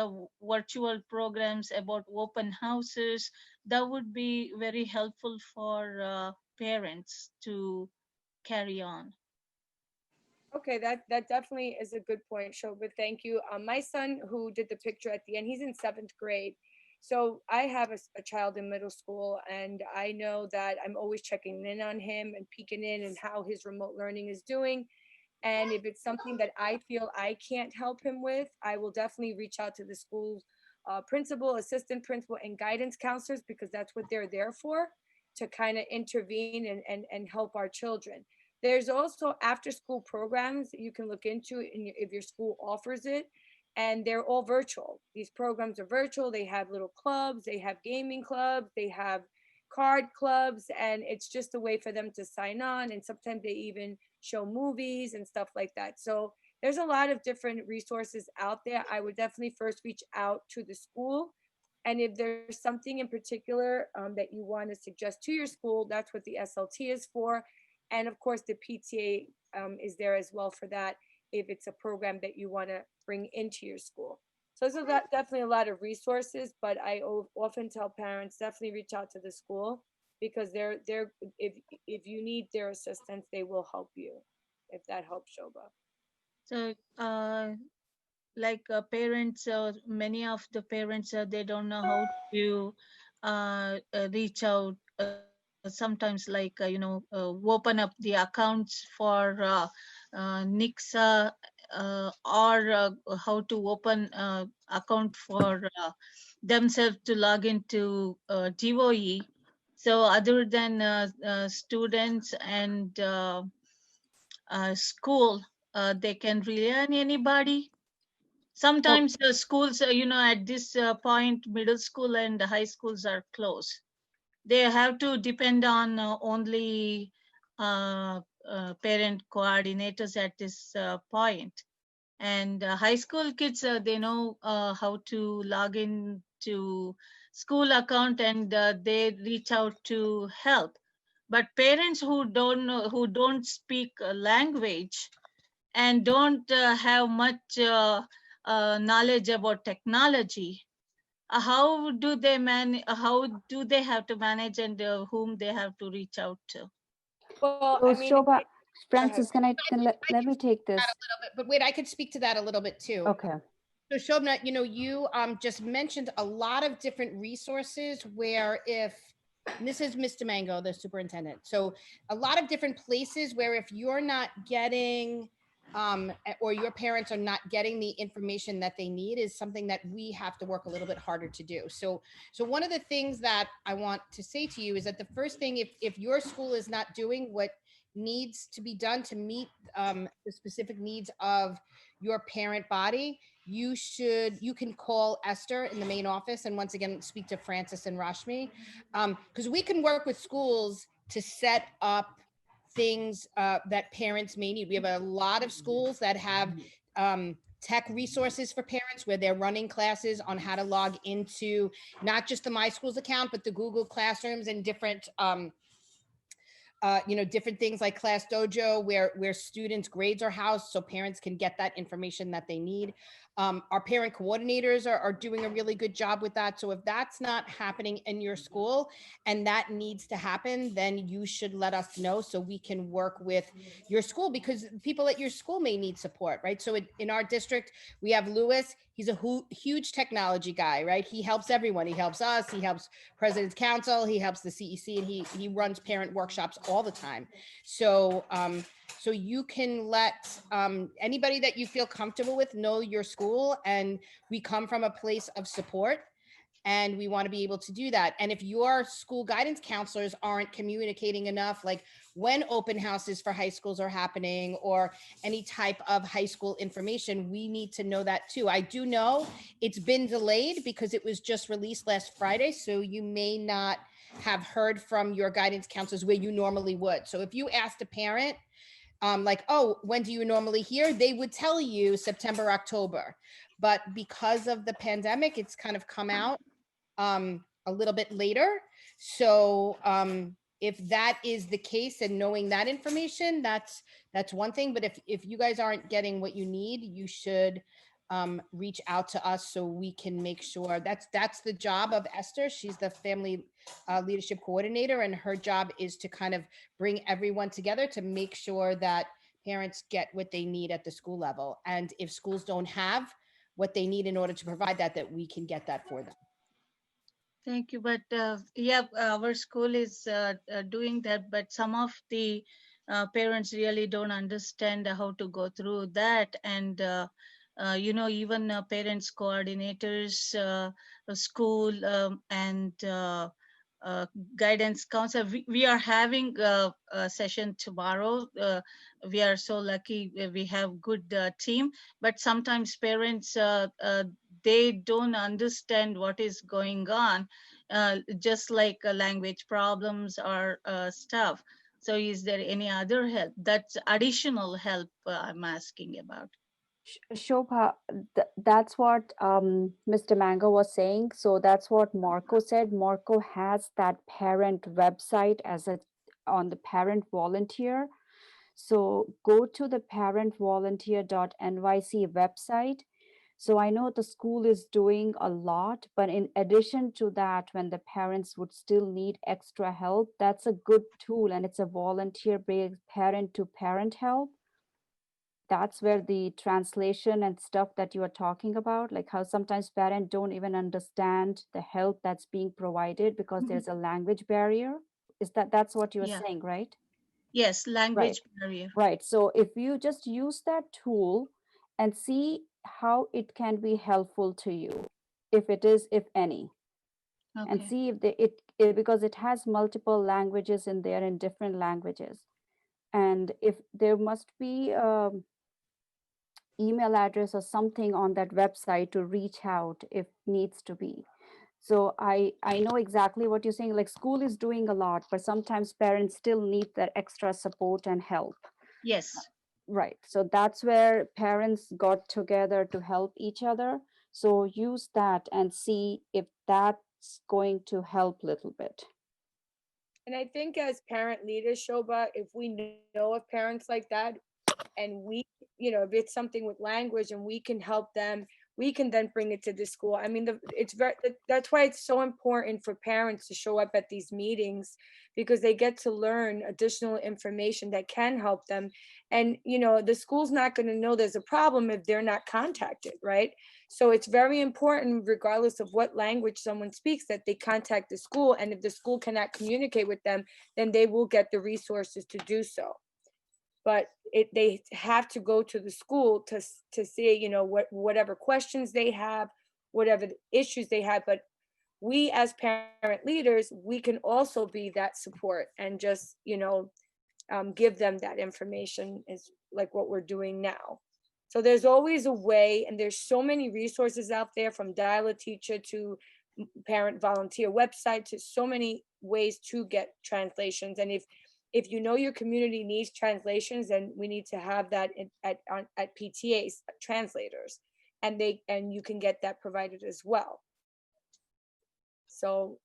virtual programs about open houses, that would be very helpful for parents to carry on. Okay, that definitely is a good point, Shobha. Thank you. My son, who did the picture at the end, he's in 7th grade. So I have a child in middle school, and I know that I'm always checking in on him and peeking in and how his remote learning is doing. And if it's something that I feel I can't help him with, I will definitely reach out to the school's principal, assistant principal, and guidance counselors, because that's what they're there for, to kind of intervene and help our children. There's also after school programs that you can look into if your school offers it, and they're all virtual. These programs are virtual. They have little clubs, they have gaming clubs, they have card clubs, and it's just a way for them to sign on. And sometimes they even show movies and stuff like that. So there's a lot of different resources out there. I would definitely first reach out to the school. And if there's something in particular that you want to suggest to your school, that's what the SLT is for. And of course, the PTA is there as well for that, if it's a program that you want to bring into your school. So there's definitely a lot of resources, but I often tell parents, definitely reach out to the school, because if you need their assistance, they will help you, if that helps, Shobha. So like parents, many of the parents, they don't know how to reach out. Sometimes like, open up the accounts for Nixa, or how to open account for themselves to log into DOE. So other than students and school, they can rely on anybody. Sometimes the schools, at this point, middle school and high schools are closed. They have to depend on only parent coordinators at this point. And high school kids, they know how to log in to school account, and they reach out to help. But parents who don't know, who don't speak language and don't have much knowledge about technology, how do they how do they have to manage, and whom they have to reach out to? Well, So I mean, Shobha, go ahead. Francis, let me take That this. a little bit, but wait, I could speak to that a little bit too. Okay. So Shobna, you just mentioned a lot of different resources where if, and this is Mr. Mango, the superintendent. So a lot of different places where if you're not getting, or your parents are not getting the information that they need is something that we have to work a little bit harder to do. So one of the things that I want to say to you is that the first thing, if your school is not doing what needs to be done to meet the specific needs of your parent body, you can call Esther in the main office, and once again speak to Francis and Rashmi, because we can work with schools to set up things that parents may need. We have a lot of schools that have tech resources for parents where they're running classes on how to log into not just the My Schools account, but the Google Classrooms and different different things like Class Dojo, where students' grades are housed, so parents can get that information that they need. Our parent coordinators are doing a really good job with that. So if that's not happening in your school and that needs to happen, then you should let us know so we can work with your school, because people at your school may need support, right? So in our district, we have Lewis. He's a huge technology guy, right? He helps everyone. He helps us. He helps President's Council. He helps the CEC, and he runs parent workshops all the time. So so you can let anybody that you feel comfortable with know your school, and we come from a place of support, and we want to be able to do that. And if your school guidance counselors aren't communicating enough, like when open houses for high schools are happening or any type of high school information, we need to know that too. I do know it's been delayed because it was just released last Friday, so you may not have heard from your guidance counselors where you normally would. So if you asked a parent, like, oh, when do you normally hear? They would tell you September, October. But because of the pandemic, it's kind of come out a little bit later. So if that is the case and knowing that information, that's one thing. But if you guys aren't getting what you need, you should reach out to us so we can make sure. That's the job of Esther. She's the family leadership coordinator, and her job is to kind of bring everyone together to make sure that parents get what they need at the school level. And if schools don't have what they need in order to provide that we can get that for them. Thank you. But yeah, our school is doing that, but some of the parents really don't understand how to go through that. And, even parents, coordinators, school and guidance counselor, we are having a session tomorrow. We are so lucky we have good team, but sometimes parents, they don't understand what is going on, just like language problems or stuff. So is there any other help? That's additional help I'm asking about. Shobha, that's what Mr. Mango was saying. So that's what Marco said. Marco has that parent website on the parent volunteer. So go to the parentvolunteer.nyc website. So I know the school is doing a lot, but in addition to that, when the parents would still need extra help, that's a good tool, and it's a volunteer-based parent-to-parent help. That's where the translation and stuff that you are talking about, like how sometimes parents don't even understand the help that's being provided because there's a language barrier. That's what you're saying, right? Yes, language barrier. Right. So if you just use that tool and see how it can be helpful to you, if any, and see if because it has multiple languages in there in different languages. And if there must be email address or something on that website to reach out if needs to be. So I know exactly what you're saying. Like school is doing a lot, but sometimes parents still need that extra support and help. Yes. Right. So that's where parents got together to help each other. So use that and see if that's going to help a little bit. And I think as parent leaders, Shobha, if we know of parents like that, and we, if it's something with language and we can help them, we can then bring it to the school. I mean, that's why it's so important for parents to show up at these meetings, because they get to learn additional information that can help them. And, the school's not going to know there's a problem if they're not contacted, right? So it's very important, regardless of what language someone speaks, that they contact the school. And if the school cannot communicate with them, then they will get the resources to do so. But they have to go to the school to see, whatever questions they have, whatever the issues they have. But we as parent leaders, we can also be that support and just, give them that information, is like what we're doing now. So there's always a way, and there's so many resources out there, from Dial a Teacher to parent volunteer website, to so many ways to get translations. And if your community needs translations, then we need to have that at PTAs, translators, and you can get that provided as well. So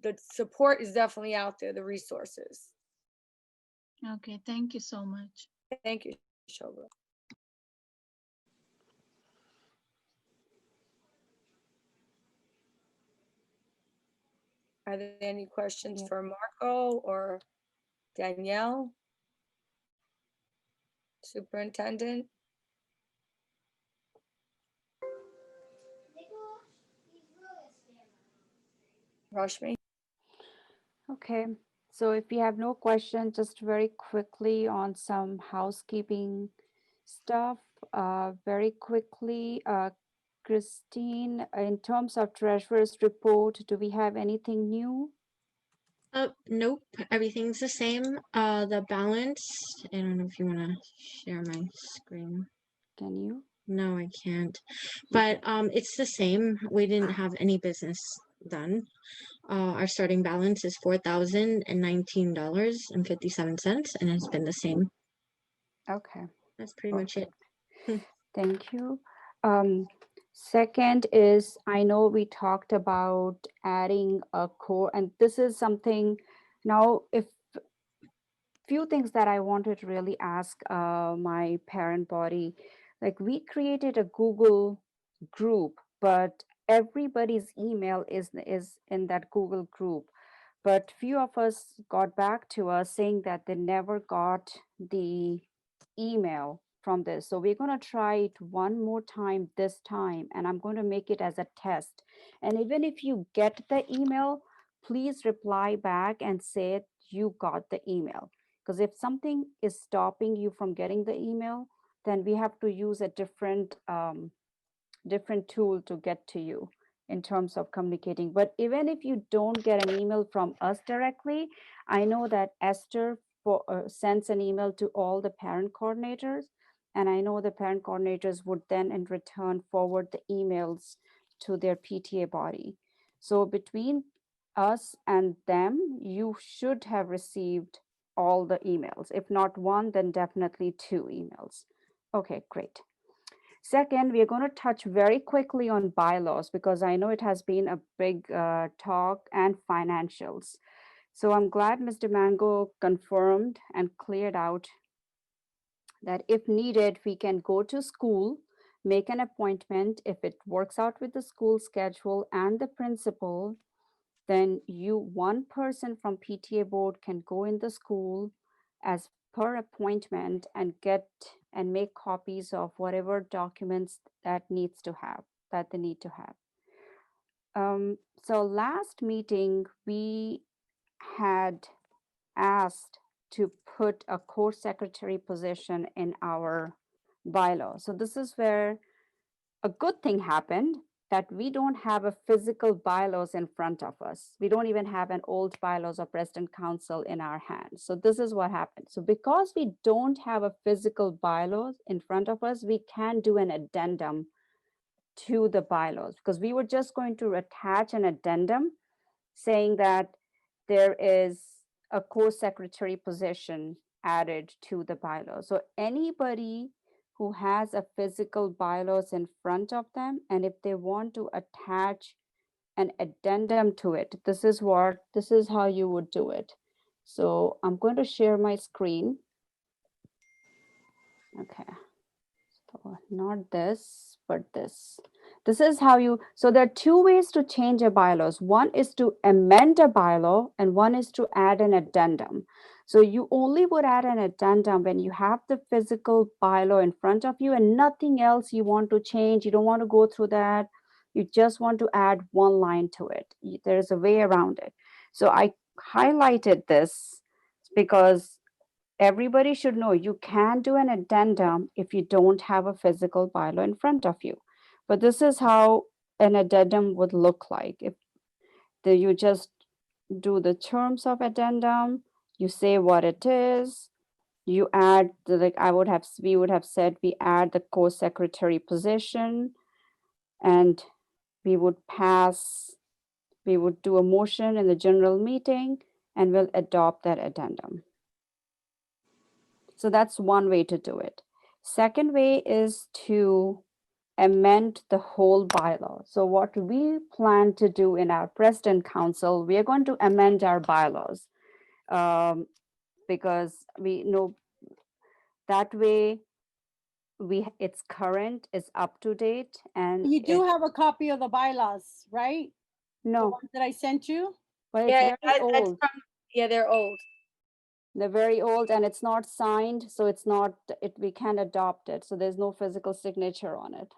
the support is definitely out there, the resources. Okay, thank you so much. Thank you, Shobha. Are there any questions for Marco or Danielle? Superintendent? Rashmi? Okay. So if you have no question, just very quickly on some housekeeping stuff. Very quickly, Christine, in terms of treasurer's report, do we have anything new? Nope, everything's the same. The balance, I don't know if you want to share my screen. Can you? No, I can't. But it's the same. We didn't have any business done. Our starting balance is $4,019.57, and it's been the same. Okay. That's pretty much it. Thank you. Second is, I know we talked about adding a core, and this is something now, if few things that I wanted to really ask my parent body, like we created a Google group, but everybody's email is in that Google group. But few of us got back to us saying that they never got the email from this. So we're going to try it one more time this time, and I'm going to make it as a test. And even if you get the email, please reply back and say you got the email. Because if something is stopping you from getting the email, then we have to use a different tool to get to you in terms of communicating. But even if you don't get an email from us directly, I know that Esther sends an email to all the parent coordinators, and I know the parent coordinators would then in return forward the emails to their PTA body. So between us and them, you should have received all the emails. If not one, then definitely 2 emails. Okay, great. Second, we are going to touch very quickly on bylaws, because I know it has been a big talk, and financials. So I'm glad Mr. Mango confirmed and cleared out that if needed, we can go to school, make an appointment. If it works out with the school schedule and the principal, then one person from PTA board can go in the school as per appointment and make copies of whatever documents that they need to have. So last meeting, we had asked to put a core secretary position in our bylaw. So this is where a good thing happened, that we don't have a physical bylaws in front of us. We don't even have an old bylaws or president council in our hands. So this is what happened. So because we don't have a physical bylaws in front of us, we can do an addendum to the bylaws, because we were just going to attach an addendum saying that there is a core secretary position added to the bylaws. So anybody who has a physical bylaws in front of them, and if they want to attach an addendum to it, this is how you would do it. So I'm going to share my screen. Okay. So not this, but this. This is how you, so there are two ways to change a bylaws. One is to amend a bylaw and one is to add an addendum. So you only would add an addendum when you have the physical bylaw in front of you and nothing else you want to change. You don't want to go through that. You just want to add one line to it. There's a way around it. So I highlighted this because everybody should know you can do an addendum if you don't have a physical bylaw in front of you. But this is how an addendum would look like. If you just do the terms of addendum, you say what it is, you add, we would have said we add the co-secretary position, and we would do a motion in the general meeting, and we'll adopt that addendum. So that's one way to do it. Second way is to amend the whole bylaw. So what we plan to do in our President Council, we are going to amend our bylaws because we know that way it's current, it's up to date. And You do have a copy of the bylaws, right? The no, ones that I sent you? but it's Yeah, very old. yeah, they're old. They're very old and it's not signed, so we can't adopt it. So there's no physical signature on it.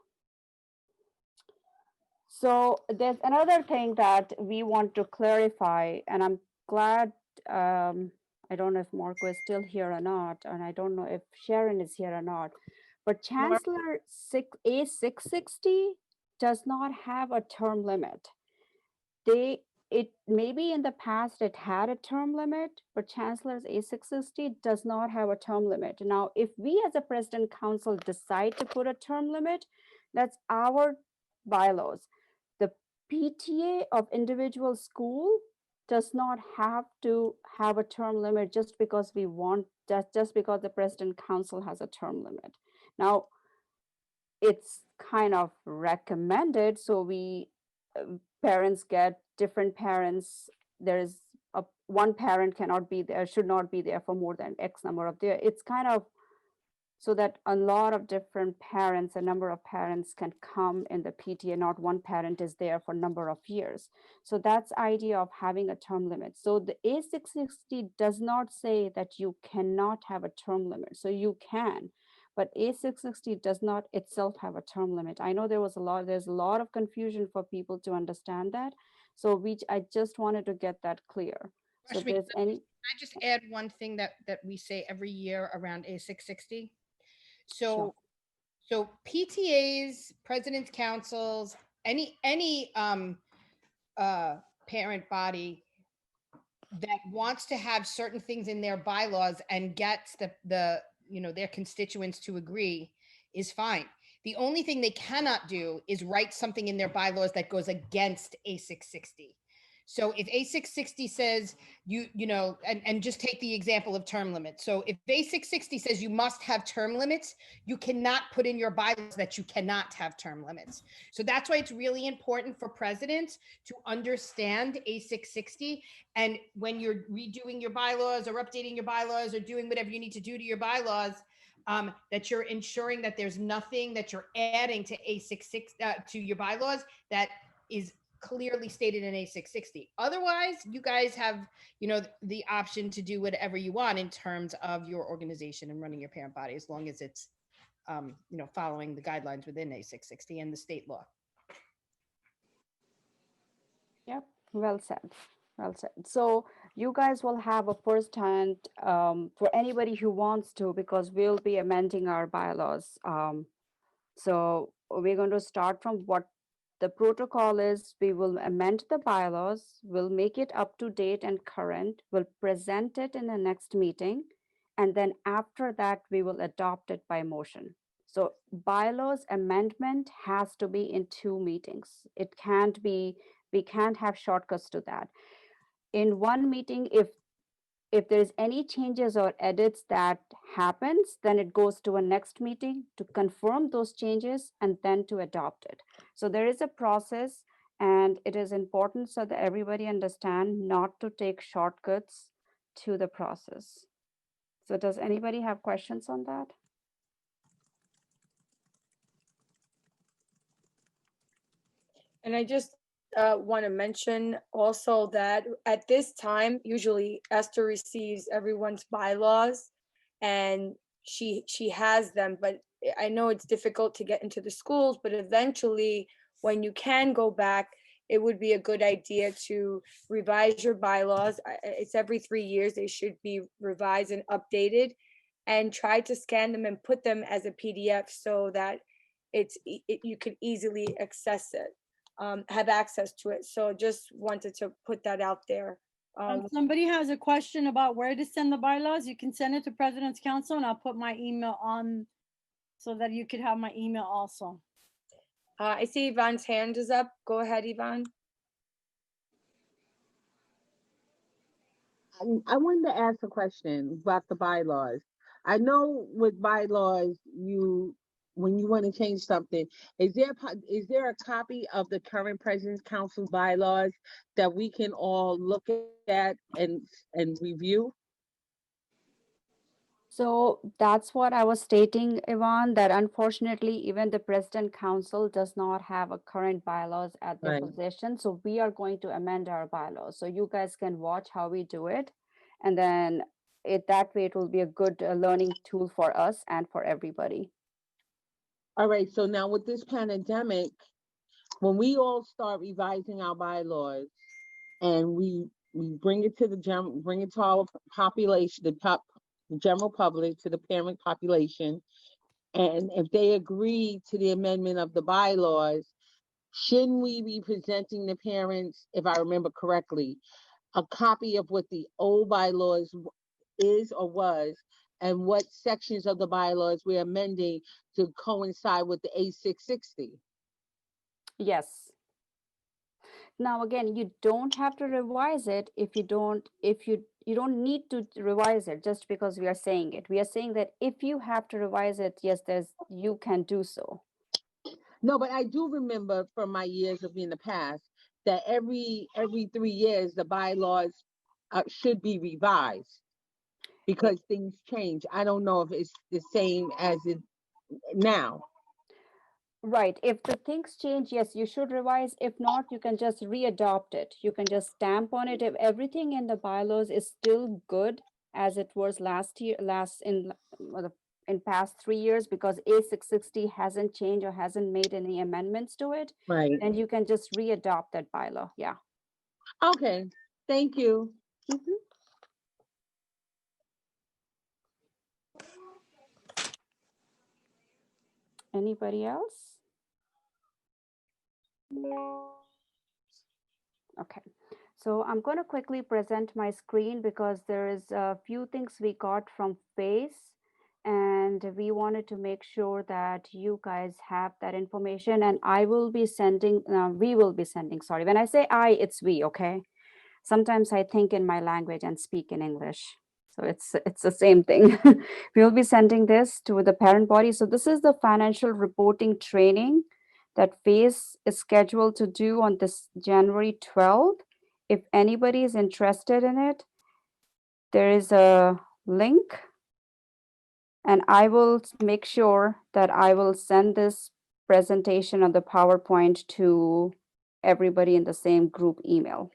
So there's another thing that we want to clarify, and I'm glad, I don't know if Marco is still here or not, and I don't know if Sharon is here or not, but Chancellor A660 does not have a term limit. Maybe in the past it had a term limit, but Chancellor's A660 does not have a term limit. Now, if we as a President Council decide to put a term limit, that's our bylaws. The PTA of individual school does not have to have a term limit just because we want that, just because the President Council has a term limit. Now, it's kind of recommended, so parents get different parents. There's one parent cannot be there, should not be there for more than X number of days. It's kind of so that a lot of different parents, a number of parents can come in the PTA, not one parent is there for a number of years. So that's the idea of having a term limit. So the A660 does not say that you cannot have a term limit. So you can, but A660 does not itself have a term limit. I know there's a lot of confusion for people to understand that. So I just wanted to get that clear. So Rashmi, there's any. can I just add one thing that we say every year around A660? So PTAs, president's councils, any parent body that wants to have certain things in their bylaws and gets the their constituents to agree is fine. The only thing they cannot do is write something in their bylaws that goes against A660. So if A660 says and just take the example of term limits. So if A660 says you must have term limits, you cannot put in your bylaws that you cannot have term limits. So that's why it's really important for presidents to understand A660. And when you're redoing your bylaws or updating your bylaws or doing whatever you need to do to your bylaws, that you're ensuring that there's nothing that you're adding to A660 to your bylaws that is clearly stated in A660. Otherwise, you guys have, the option to do whatever you want in terms of your organization and running your parent body, as long as it's, following the guidelines within A660 and the state law. Yep, well said. Well said. So you guys will have a first hand for anybody who wants to, because we'll be amending our bylaws. So we're going to start from what the protocol is. We will amend the bylaws, we'll make it up to date and current, we'll present it in the next meeting, and then after that, we will adopt it by motion. So bylaws amendment has to be in 2 meetings. It can't be, we can't have shortcuts to that. In one meeting, if if there's any changes or edits that happens, then it goes to a next meeting to confirm those changes and then to adopt it. So there is a process, and it is important so that everybody understand not to take shortcuts to the process. So does anybody have questions on that? And I just want to mention also that at this time, usually Esther receives everyone's bylaws and she has them, but I know it's difficult to get into the schools, but eventually when you can go back, it would be a good idea to revise your bylaws. It's every 3 years, they should be revised and updated, and try to scan them and put them as a PDF so that you can easily access it. Have access to it. So just wanted to put that out there. If somebody has a question about where to send the bylaws, you can send it to President's Council and I'll put my email on so that you could have my email also. I see Yvonne's hand is up. Go ahead, Yvonne. I wanted to ask a question about the bylaws. I know with bylaws, when you want to change something, is there a copy of the current President's Council bylaws that we can all look at and review? So that's what I was stating, Yvonne, that unfortunately, even the President Council does not have a current bylaws at their Right. possession. So we are going to amend our bylaws. So you guys can watch how we do it. And then that way it will be a good learning tool for us and for everybody. All right, so now with this pandemic, when we all start revising our bylaws and we bring it to our population, the general public, to the parent population, and if they agree to the amendment of the bylaws, shouldn't we be presenting the parents, if I remember correctly, a copy of what the old bylaws is or was, and what sections of the bylaws we're amending to coincide with the A660? Yes. Now, again, you don't have to revise it if you don't need to revise it just because we are saying it. We are saying that if you have to revise it, yes, you can do so. No, but I do remember from my years of in the past that every 3 years the bylaws should be revised because things change. I don't know if it's the same as it now. Right. If the things change, yes, you should revise. If not, you can just readopt it. You can just stamp on it. If everything in the bylaws is still good as it was in past 3 years, because A660 hasn't changed or hasn't made any amendments to it, Right. then you can just readopt that bylaw. Yeah. Okay. Thank you. Mhm. Anybody else? Okay, so I'm going to quickly present my screen because there is a few things we got from FACE, and we wanted to make sure that you guys have that information, and we will be sending, sorry, when I say I, it's we, okay? Sometimes I think in my language and speak in English. So it's the same thing. We'll be sending this to the parent body. So this is the financial reporting training that FACE is scheduled to do on this January 12th. If anybody is interested in it, there is a link, and I will make sure that I will send this presentation on the PowerPoint to everybody in the same group email.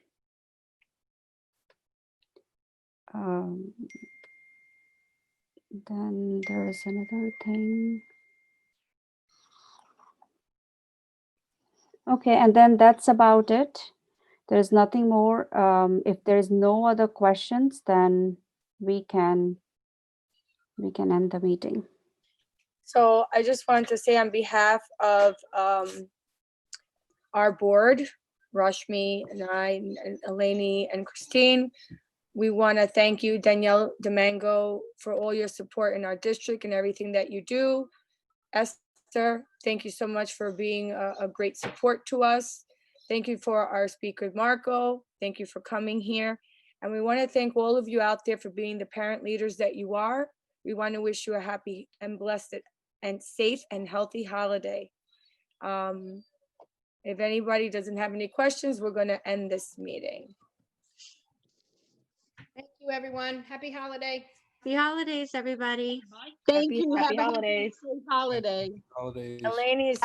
Then there's another thing. Okay, and then that's about it. There's nothing more. If there's no other questions, then we can end the meeting. So I just wanted to say on behalf of our board, Rashmi and I, and Eleni and Christine, we want to thank you, Danielle Domingo, for all your support in our district and everything that you do. Esther, thank you so much for being a great support to us. Thank you for our speaker, Marco. Thank you for coming here. And we want to thank all of you out there for being the parent leaders that you are. We want to wish you a happy and blessed and safe and healthy holiday. If anybody doesn't have any questions, we're going to end this meeting. Thank you, everyone. Happy holiday. Happy holidays, everybody. Thank Happy- you. happy Have a holidays. safe holiday. Holidays. Elaine is